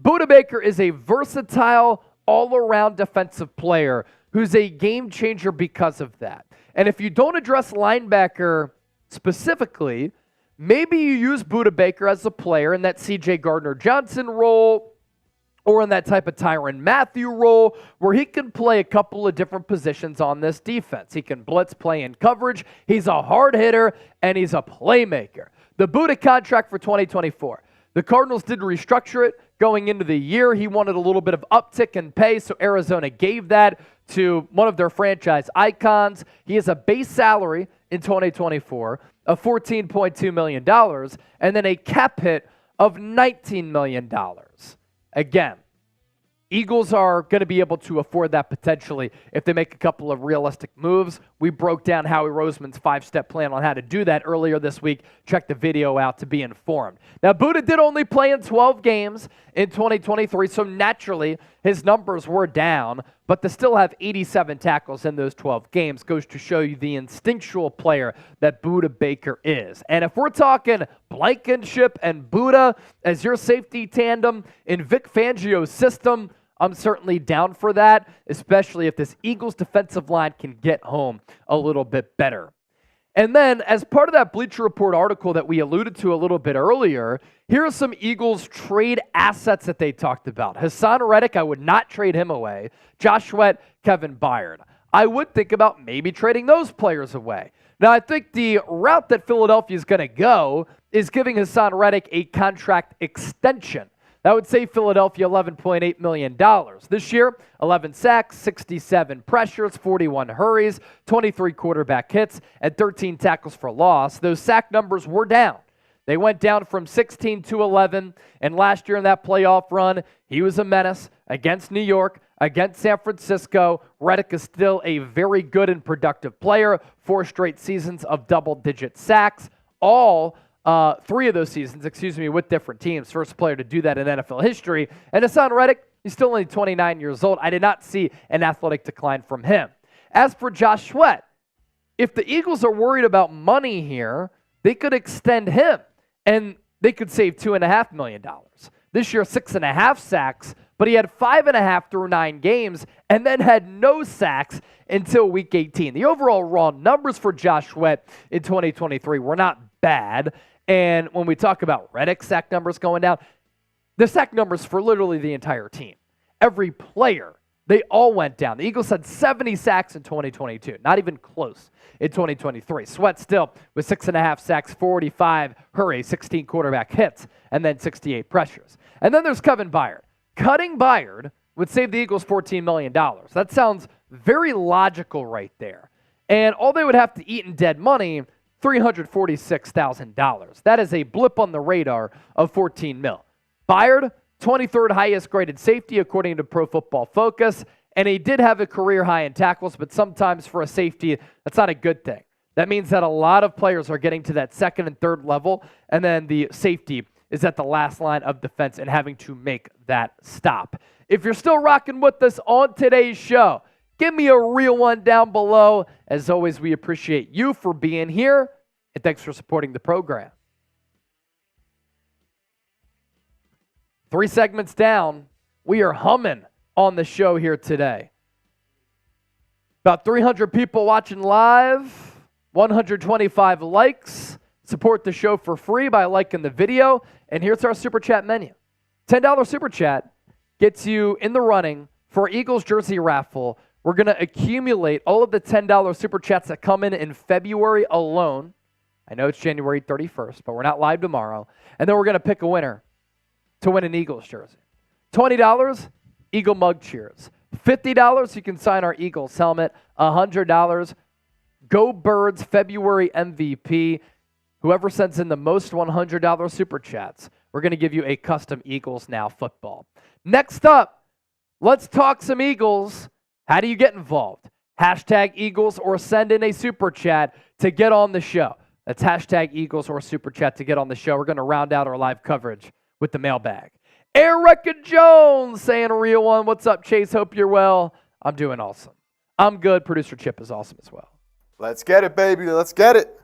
Budda Baker is a versatile, all-around defensive player who's a game changer because of that. And if you don't address linebacker specifically, maybe you use Budda Baker as a player in that C.J. Gardner-Johnson role or in that type of Tyrann Mathieu role where he can play a couple of different positions on this defense. He can blitz, play in coverage. He's a hard hitter, and he's a playmaker. The Budda contract for 2024. The Cardinals did restructure it going into the year. He wanted a little bit of uptick in pay, so Arizona gave that to one of their franchise icons. He has a base salary in 2024 of $14.2 million and then a cap hit of $19 million. Again, Eagles are going to be able to afford that potentially if they make a couple of realistic moves. We broke down Howie Roseman's 5-step plan on how to do that earlier this week. Check the video out to be informed. Now, Budda did only play in 12 games in 2023, so naturally his numbers were down, but to still have 87 tackles in those 12 games goes to show you the instinctual player that Budda Baker is. And if we're talking Blankenship and Budda as your safety tandem in Vic Fangio's system, I'm certainly down for that, especially if this Eagles defensive line can get home a little bit better. And then, as part of that Bleacher Report article that we alluded to a little bit earlier, here are some Eagles trade assets that they talked about. Hassan Reddick, I would not trade him away. Josh Sweat, Kevin Byard. I would think about maybe trading those players away. Now, I think the route that Philadelphia is going to go is giving Hassan Reddick a contract extension. That would save Philadelphia $11.8 million. This year, 11 sacks, 67 pressures, 41 hurries, 23 quarterback hits, and 13 tackles for loss. Those sack numbers were down. They went down from 16 to 11, and last year in that playoff run, he was a menace against New York, against San Francisco. Reddick is still a very good and productive player. 4 straight seasons of double-digit sacks, all 3 of those seasons, with different teams. First player to do that in NFL history. And Hassan Reddick, he's still only 29 years old. I did not see an athletic decline from him. As for Josh Sweat, if the Eagles are worried about money here, they could extend him, and they could save $2.5 million. This year, 6.5 sacks, but he had 5.5 through 9 games, and then had no sacks until Week 18. The overall raw numbers for Josh Sweat in 2023 were not bad. And when we talk about Reddick sack numbers going down, the sack numbers for literally the entire team, every player, they all went down. The Eagles had 70 sacks in 2022, not even close in 2023. Sweat still with 6.5 sacks, 45 hurries, 16 quarterback hits, and then 68 pressures. And then there's Kevin Byard. Cutting Byard would save the Eagles $14 million. That sounds Very logical right there. And all they would have to eat in dead money, $346,000. That is a blip on the radar of $14 million. Byard, 23rd highest graded safety according to Pro Football Focus, and he did have a career high in tackles, but sometimes for a safety, that's not a good thing. That means that a lot of players are getting to that second and third level, and then the safety is at the last line of defense and having to make that stop. If you're still rocking with us on today's show, give me a real one down below. As always, we appreciate you for being here, and thanks for supporting the program. 3 segments down, we are humming on the show here today. About 300 people watching live, 125 likes. Support the show for free by liking the video. And here's our Super Chat menu. $10 Super Chat gets you in the running for Eagles jersey raffle. We're going to accumulate all of the $10 Super Chats that come in February alone. I know it's January 31st, but we're not live tomorrow. And then we're going to pick a winner to win an Eagles jersey. $20, Eagle mug cheers. $50, you can sign our Eagles helmet. $100, Go Birds February MVP. Whoever sends in the most $100 Super Chats, we're going to give you a custom Eagles Now football. Next up, let's talk some Eagles. How do you get involved? Hashtag Eagles or send in a Super Chat to get on the show. That's hashtag Eagles or Super Chat to get on the show. We're going to round out our live coverage with the mailbag. Erica Jones saying a real one. What's up, Chase? Hope you're well. I'm doing awesome. I'm good. Producer Chip is awesome as well. Let's get it, baby. Let's get it.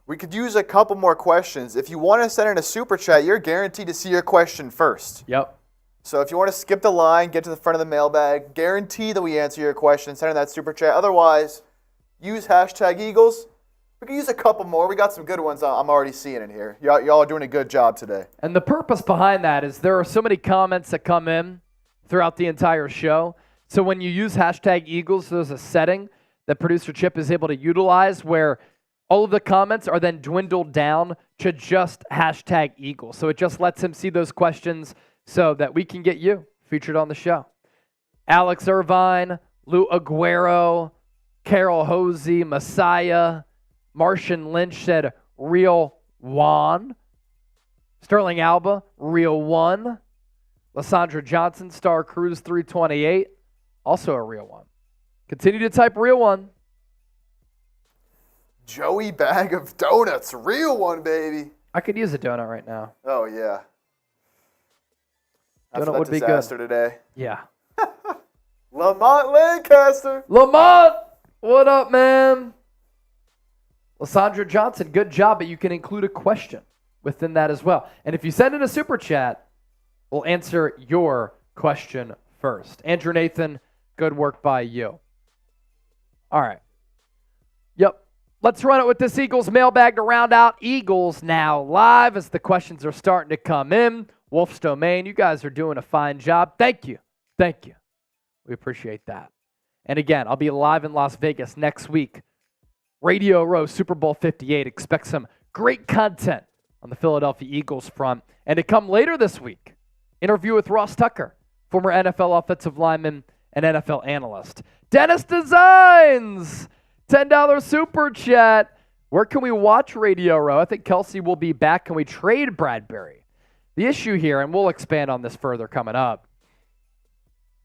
We could use a couple more questions. If you want to send in a Super Chat, you're guaranteed to see your question first. Yep. So if you want to skip the line, get to the front of the mailbag, guarantee that we answer your question, send in that Super Chat. Otherwise, use hashtag Eagles. We can use a couple more. We got some good ones I'm already seeing in here. Y'all are doing a good job today. And the purpose behind that is there are so many comments that come in throughout the entire show. So when you use hashtag Eagles, there's a setting that Producer Chip is able to utilize where all of the comments are then dwindled down to just hashtag Eagles. So it just lets him see those questions so that we can get you featured on the show. Alex Irvine, Lou Aguero, Carol Hosey, Messiah, Martian Lynch said, real one. Sterling Alba, real one. Lysandra Johnson, Star Cruz 328, also a real one. Continue to type real one. Joey Bag of Donuts, real one, baby. I could use a donut right now. Oh, yeah. Donut would be good. Disaster today. Yeah. Lamont Lancaster. Lamont, what up, man? Lysandra Johnson, good job, but you can include a question within that as well. And if you send in a Super Chat, we'll answer your question first. Andrew Nathan, good work by you. All right. Yep. Let's run it with this Eagles mailbag to round out Eagles Now live as the questions are starting to come in. Wolf's Domain, you guys are doing a fine job. Thank you. Thank you. We appreciate that. And again, I'll be live in Las Vegas next week. Radio Row, Super Bowl 58. Expect some great content on the Philadelphia Eagles front. And to come later this week, interview with Ross Tucker, former NFL offensive lineman and NFL analyst. Dennis Designs, $10 Super Chat. Where can we watch Radio Row? I think Kelce will be back. Can we trade Bradberry? The issue here, and we'll expand on this further coming up,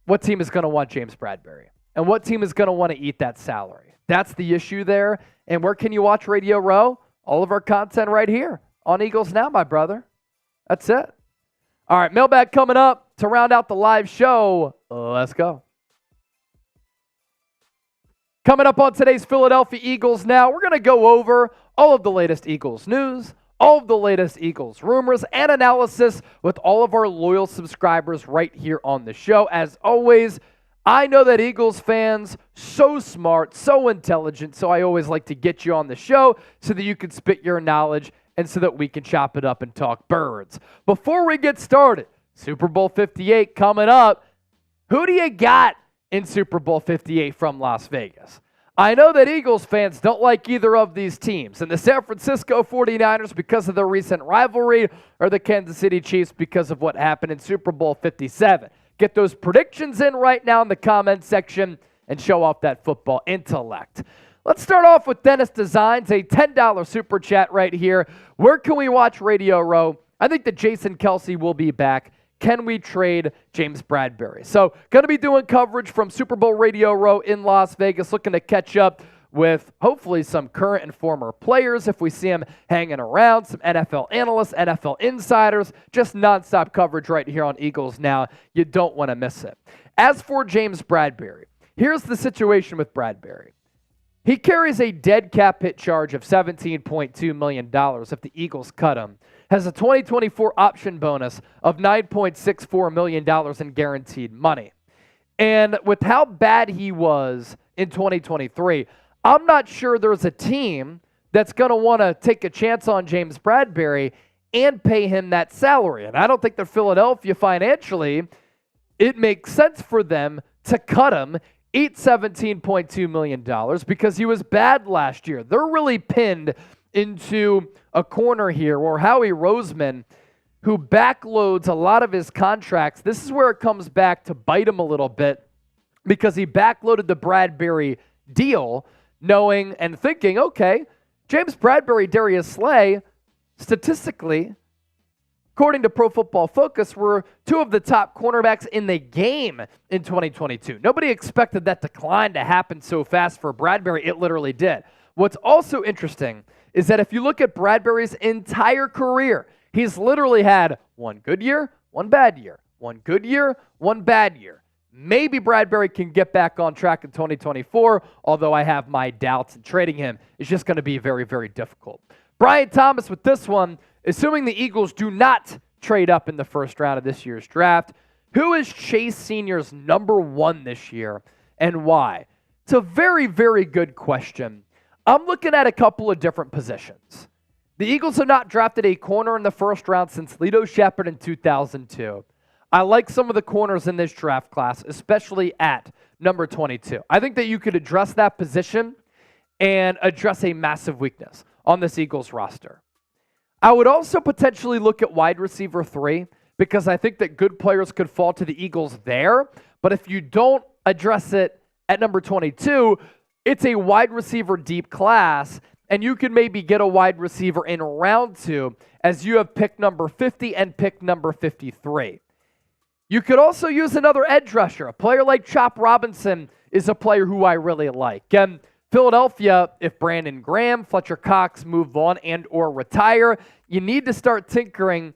what team is going to want James Bradberry? And what team is going to want to eat that salary? That's the issue there. And where can you watch Radio Row? All of our content right here on Eagles Now, my brother. That's it. All right, mailbag coming up to round out the live show. Let's go. Coming up on today's Philadelphia Eagles Now, we're going to go over all of the latest Eagles news, all of the latest Eagles rumors, and analysis with all of our loyal subscribers right here on the show. As always, I know that Eagles fans, so smart, so intelligent, so I always like to get you on the show so that you can spit your knowledge and so that we can chop it up and talk birds. Before we get started, Super Bowl 58 coming up. Who do you got in Super Bowl 58 from Las Vegas? I know that Eagles fans don't like either of these teams, and the San Francisco 49ers because of their recent rivalry, or the Kansas City Chiefs because of what happened in Super Bowl 57. Get those predictions in right now in the comment section, and show off that football intellect. Let's start off with Dennis Designs, a $10 super chat right here. Where can we watch Radio Row? I think that Jason Kelce will be back. Can we trade James Bradberry? So, going to be doing coverage from Super Bowl Radio Row in Las Vegas, looking to catch up with hopefully some current and former players if we see them hanging around, some NFL analysts, NFL insiders, just nonstop coverage right here on Eagles Now. You don't want to miss it. As for James Bradberry, here's the situation with Bradberry. He carries a dead cap hit charge of $17.2 million if the Eagles cut him, has a 2024 option bonus of $9.64 million in guaranteed money. And with how bad he was in 2023, I'm not sure there's a team that's going to want to take a chance on James Bradberry and pay him that salary. And I don't think that Philadelphia financially, it makes sense for them to cut him, eat $17.2 million because he was bad last year. They're really pinned into a corner here where Howie Roseman, who backloads a lot of his contracts, this is where it comes back to bite him a little bit because he backloaded the Bradberry deal knowing and thinking, okay, James Bradberry, Darius Slay, statistically, according to Pro Football Focus, were two of the top cornerbacks in the game in 2022. Nobody expected that decline to happen so fast for Bradberry. It literally did. What's also interesting is that if you look at Bradberry's entire career, he's literally had one good year, one bad year, one good year, one bad year. Maybe Bradberry can get back on track in 2024, although I have my doubts, and trading him is just going to be very, very difficult. Brian Thomas with this one, assuming the Eagles do not trade up in the first round of this year's draft, who is Chase Sr.'s number one this year and why? It's a very, very good question. I'm looking at a couple of different positions. The Eagles have not drafted a corner in the first round since Lito Shepherd in 2002. I like some of the corners in this draft class, especially at number 22. I think that you could address that position and address a massive weakness on this Eagles roster. I would also potentially look at wide receiver 3 because I think that good players could fall to the Eagles there. But if you don't address it at number 22, it's a wide receiver deep class, and you can maybe get a wide receiver in round 2 as you have pick number 50 and pick number 53. You could also use another edge rusher. A player like Chop Robinson is a player who I really like. And Philadelphia, if Brandon Graham, Fletcher Cox move on and or retire, you need to start tinkering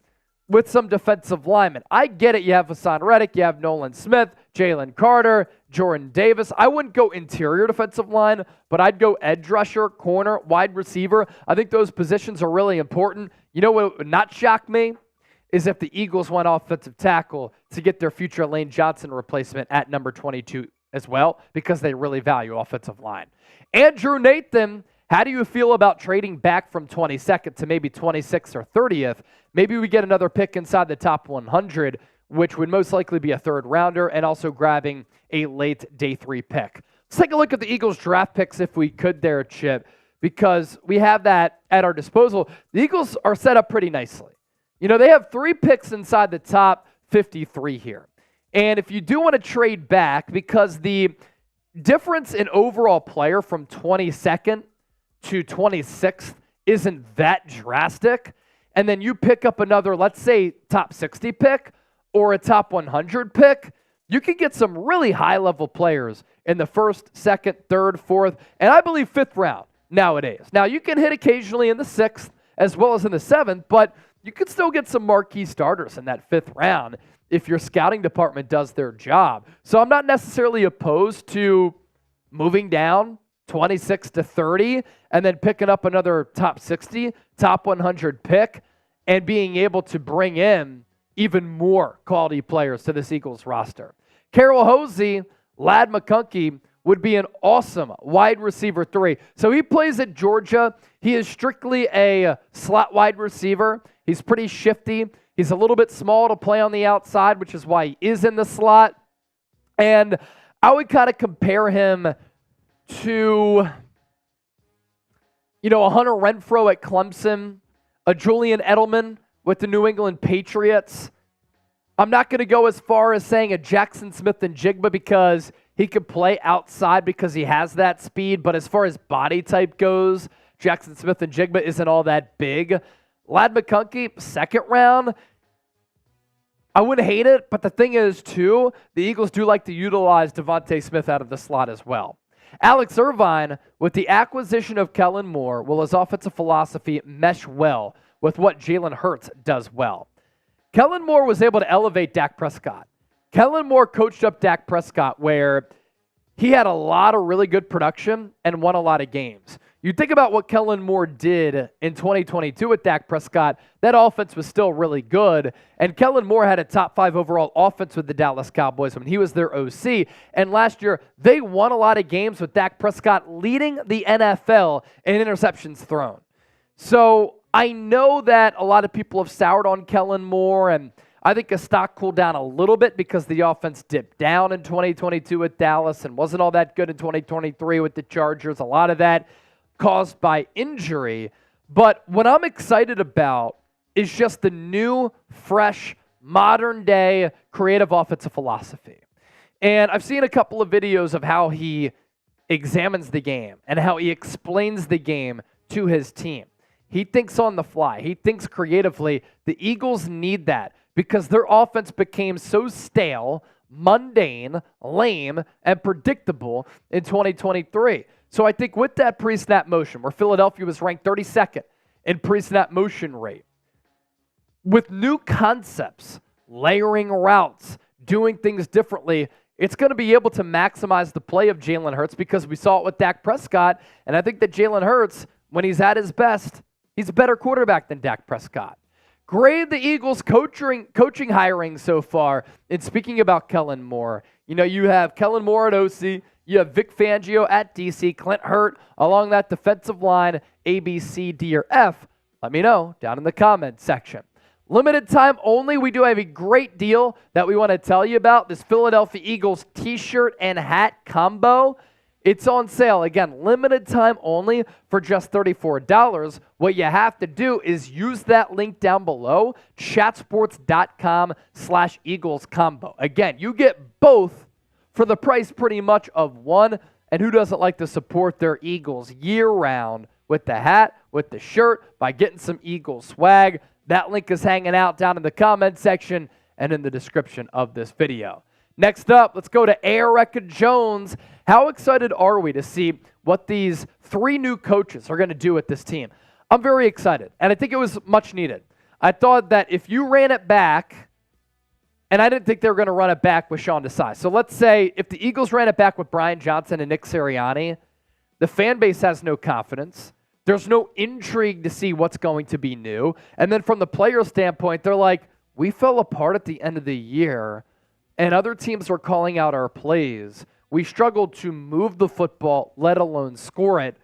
with some defensive linemen. I get it. You have Hassan Reddick, you have Nolan Smith, Jalen Carter, Jordan Davis. I wouldn't go interior defensive line, but I'd go edge rusher, corner, wide receiver. I think those positions are really important. You know what would not shock me? Is if the Eagles went offensive tackle to get their future Lane Johnson replacement at number 22 as well, because they really value offensive line. Andrew Nathan, how do you feel about trading back from 22nd to maybe 26th or 30th? Maybe we get another pick inside the top 100, which would most likely be a third rounder, and also grabbing a late day 3 pick. Let's take a look at the Eagles draft picks if we could there, Chip, because we have that at our disposal. The Eagles are set up pretty nicely. You know, they have 3 picks inside the top 53 here. And if you do want to trade back, because the difference in overall player from 22nd to 26th isn't that drastic, and then you pick up another, let's say, top 60 pick or a top 100 pick, you can get some really high-level players in the 1st, 2nd, 3rd, 4th, and I believe 5th round nowadays. Now, you can hit occasionally in the 6th as well as in the 7th, but you could still get some marquee starters in that 5th round if your scouting department does their job. So I'm not necessarily opposed to moving down 26 to 30 and then picking up another top 60, top 100 pick and being able to bring in even more quality players to this Eagles roster. Carol Hosey, Ladd McConkey would be an awesome wide receiver 3. So he plays at Georgia. He is strictly a slot wide receiver. He's pretty shifty. He's a little bit small to play on the outside, which is why he is in the slot. And I would kind of compare him to, a Hunter Renfrow at Clemson, a Julian Edelman with the New England Patriots. I'm not going to go as far as saying a Jackson Smith and Jigba because he could play outside because he has that speed, but as far as body type goes, Jackson Smith and Jigba isn't all that big. Ladd McConkey, second round, I wouldn't hate it, but the thing is, too, the Eagles do like to utilize Devontae Smith out of the slot as well. Alex Irvine, with the acquisition of Kellen Moore, will his offensive philosophy mesh well with what Jalen Hurts does well? Kellen Moore was able to elevate Dak Prescott. Kellen Moore coached up Dak Prescott where he had a lot of really good production and won a lot of games. You think about what Kellen Moore did in 2022 with Dak Prescott, that offense was still really good, and Kellen Moore had a top 5 overall offense with the Dallas Cowboys when he was their OC, and last year they won a lot of games with Dak Prescott leading the NFL in interceptions thrown. So I know that a lot of people have soured on Kellen Moore, and I think his stock cooled down a little bit because the offense dipped down in 2022 with Dallas and wasn't all that good in 2023 with the Chargers. A lot of that caused by injury. But what I'm excited about is just the new, fresh, modern-day creative offensive philosophy. And I've seen a couple of videos of how he examines the game and how he explains the game to his team. He thinks on the fly. He thinks creatively. The Eagles need that because their offense became so stale, mundane, lame, and predictable in 2023. So I think with that pre-snap motion, where Philadelphia was ranked 32nd in pre-snap motion rate, with new concepts, layering routes, doing things differently, it's going to be able to maximize the play of Jalen Hurts because we saw it with Dak Prescott, and I think that Jalen Hurts, when he's at his best, he's a better quarterback than Dak Prescott. Grade the Eagles' coaching hiring so far. And speaking about Kellen Moore, you have Kellen Moore at OC, you have Vic Fangio at DC, Clint Hurt along that defensive line, A, B, C, D, or F. Let me know down in the comments section. Limited time only. We do have a great deal that we want to tell you about. This Philadelphia Eagles t-shirt and hat combo. It's on sale. Again, limited time only for just $34. What you have to do is use that link down below, chatsports.com/Eagles combo. Again, you get both for the price pretty much of one. And who doesn't like to support their Eagles year-round with the hat, with the shirt, by getting some Eagles swag? That link is hanging out down in the comment section and in the description of this video. Next up, let's go to Erica Jones. How excited are we to see what these 3 new coaches are going to do with this team? I'm very excited, and I think it was much needed. I thought that if you ran it back, and I didn't think they were going to run it back with Sean Desai. So let's say if the Eagles ran it back with Brian Johnson and Nick Sirianni, the fan base has no confidence. There's no intrigue to see what's going to be new. And then from the player standpoint, they're like, we fell apart at the end of the year, and other teams were calling out our plays. We struggled to move the football, let alone score it,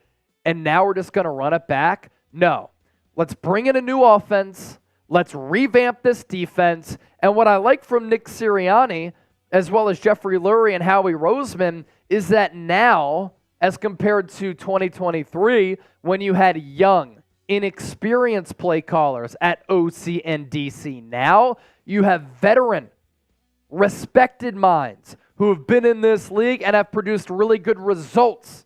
and now we're just going to run it back? No. Let's bring in a new offense. Let's revamp this defense. And what I like from Nick Sirianni, as well as Jeffrey Lurie and Howie Roseman, is that now, as compared to 2023, when you had young, inexperienced play callers at OC and DC, now you have veteran, respected minds who have been in this league and have produced really good results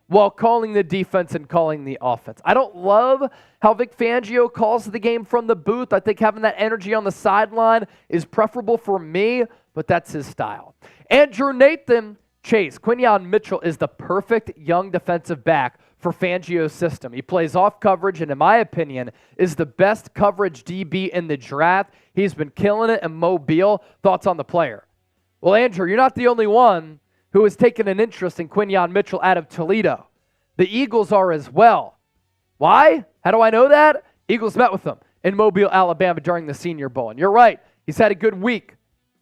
while calling the defense and calling the offense. I don't love how Vic Fangio calls the game from the booth. I think having that energy on the sideline is preferable for me, but that's his style. Andrew Nathan Chase, Quinyon Mitchell is the perfect young defensive back for Fangio's system. He plays off coverage and, in my opinion, is the best coverage DB in the draft. He's been killing it in Mobile. Thoughts on the player? Well, Andrew, you're not the only one who has taken an interest in Quinyon Mitchell out of Toledo. The Eagles are as well. Why? How do I know that? Eagles met with him in Mobile, Alabama during the Senior Bowl. And you're right, he's had a good week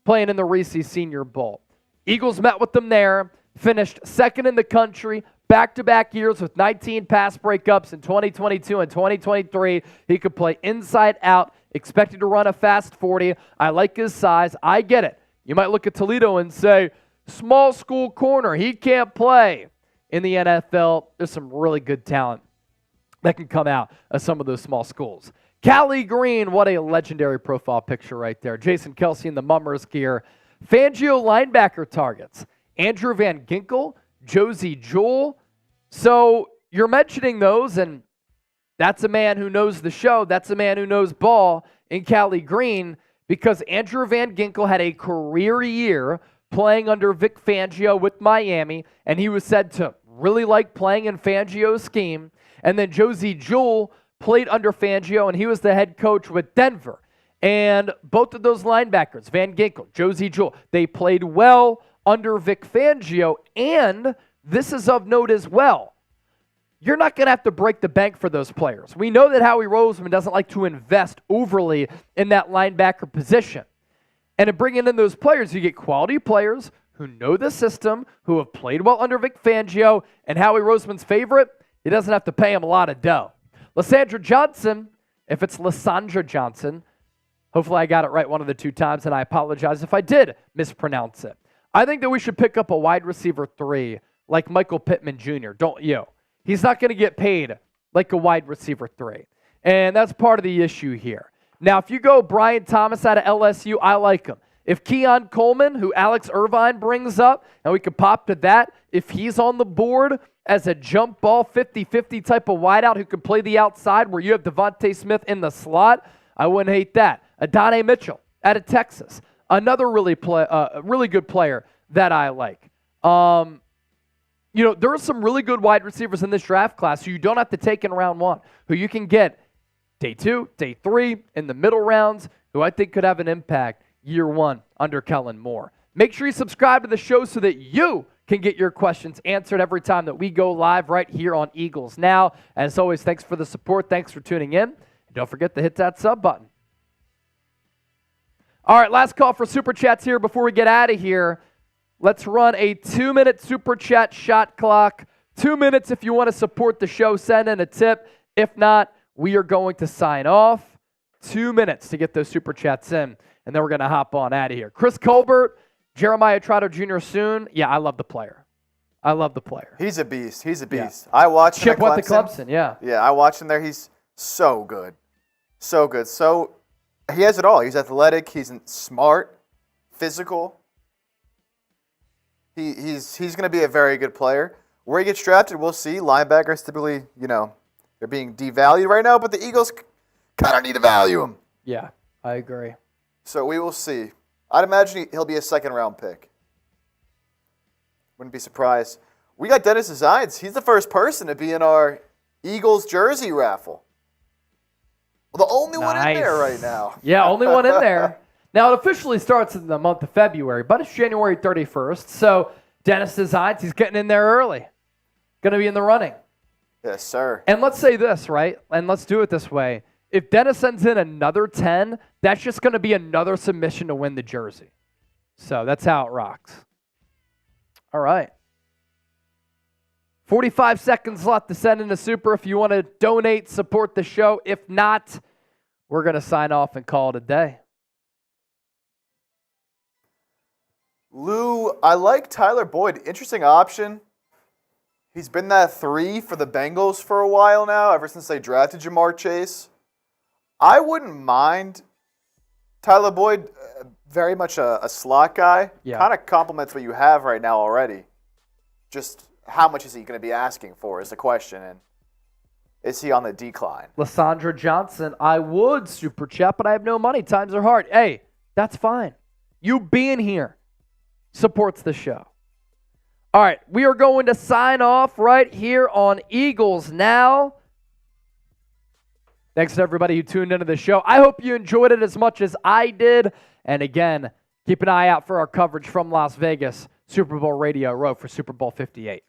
playing in the Reese Senior Bowl. Eagles met with them there, finished second in the country, back-to-back years with 19 pass breakups in 2022 and 2023. He could play inside out, expected to run a fast 40. I like his size. I get it. You might look at Toledo and say, small school corner, he can't play. In the NFL, there's some really good talent that can come out of some of those small schools. Callie Green, what a legendary profile picture right there. Jason Kelce in the Mummers gear. Fangio linebacker targets. Andrew Van Ginkel, Josie Jewell. So you're mentioning those, and that's a man who knows the show. That's a man who knows ball in Cali Green, because Andrew Van Ginkel had a career year playing under Vic Fangio with Miami, and he was said to really like playing in Fangio's scheme. And then Josie Jewell played under Fangio, and he was the head coach with Denver. And both of those linebackers, Van Ginkel, Josie Jewell, they played well under Vic Fangio. And this is of note as well. You're not going to have to break the bank for those players. We know that Howie Roseman doesn't like to invest overly in that linebacker position. And in bringing in those players, you get quality players who know the system, who have played well under Vic Fangio, and Howie Roseman's favorite, he doesn't have to pay him a lot of dough. Lysandra Johnson, if it's Lysandra Johnson, hopefully I got it right one of the two times, and I apologize if I did mispronounce it. I think that we should pick up a wide receiver 3 like Michael Pittman Jr., don't you? He's not going to get paid like a wide receiver 3. And that's part of the issue here. Now, if you go Brian Thomas out of LSU, I like him. If Keon Coleman, who Alex Irvine brings up, and we could pop to that, if he's on the board as a jump ball 50-50 type of wideout who can play the outside where you have Devontae Smith in the slot, I wouldn't hate that. Adonai Mitchell out of Texas, another really good player that I like. There are some really good wide receivers in this draft class who you don't have to take in round 1, who you can get day 2, day 3, in the middle rounds, who I think could have an impact year 1 under Kellen Moore. Make sure you subscribe to the show so that you can get your questions answered every time that we go live right here on Eagles Now. As always, thanks for the support. Thanks for tuning in. And don't forget to hit that sub button. All right, last call for Super Chats here before we get out of here. Let's run a 2-minute Super Chat shot clock. 2 minutes if you want to support the show, send in a tip. If not, we are going to sign off. 2 minutes to get those Super Chats in, and then we're going to hop on out of here. Chris Colbert, Jeremiah Trotter Jr. soon. Yeah, I love the player. I love the player. He's a beast. He's a beast. Yeah. I watched him Chip at went to Clemson. Clemson, yeah. Yeah, I watched him there. He's so good. So good. So he has it all. He's athletic. He's smart, physical. He's going to be a very good player. Where he gets drafted, we'll see. Linebackers typically, they're being devalued right now, but the Eagles kind of need to value him. Yeah, I agree. So we will see. I'd imagine he'll be a second-round pick. Wouldn't be surprised. We got Dennis Designs. He's the first person to be in our Eagles jersey raffle. Well, the only one in there right now. Yeah, only one in there. Now, it officially starts in the month of February, but it's January 31st. So Dennis Designs, he's getting in there early. Going to be in the running. Yes, sir. And let's say this, right? And let's do it this way. If Dennis sends in another 10, that's just going to be another submission to win the jersey. So that's how it rocks. All right. 45 seconds left to send in a super if you want to donate, support the show. If not, we're going to sign off and call it a day. Lou, I like Tyler Boyd. Interesting option. He's been that 3 for the Bengals for a while now, ever since they drafted Jamar Chase. I wouldn't mind Tyler Boyd, very much a slot guy. Yeah. Kind of complements what you have right now already. Just how much is he going to be asking for is the question, and is he on the decline? Lysandra Johnson, I would super chat, but I have no money. Times are hard. Hey, that's fine. You being here supports the show. All right, we are going to sign off right here on Eagles Now. Thanks to everybody who tuned into the show. I hope you enjoyed it as much as I did. And again, keep an eye out for our coverage from Las Vegas, Super Bowl Radio Row for Super Bowl 58.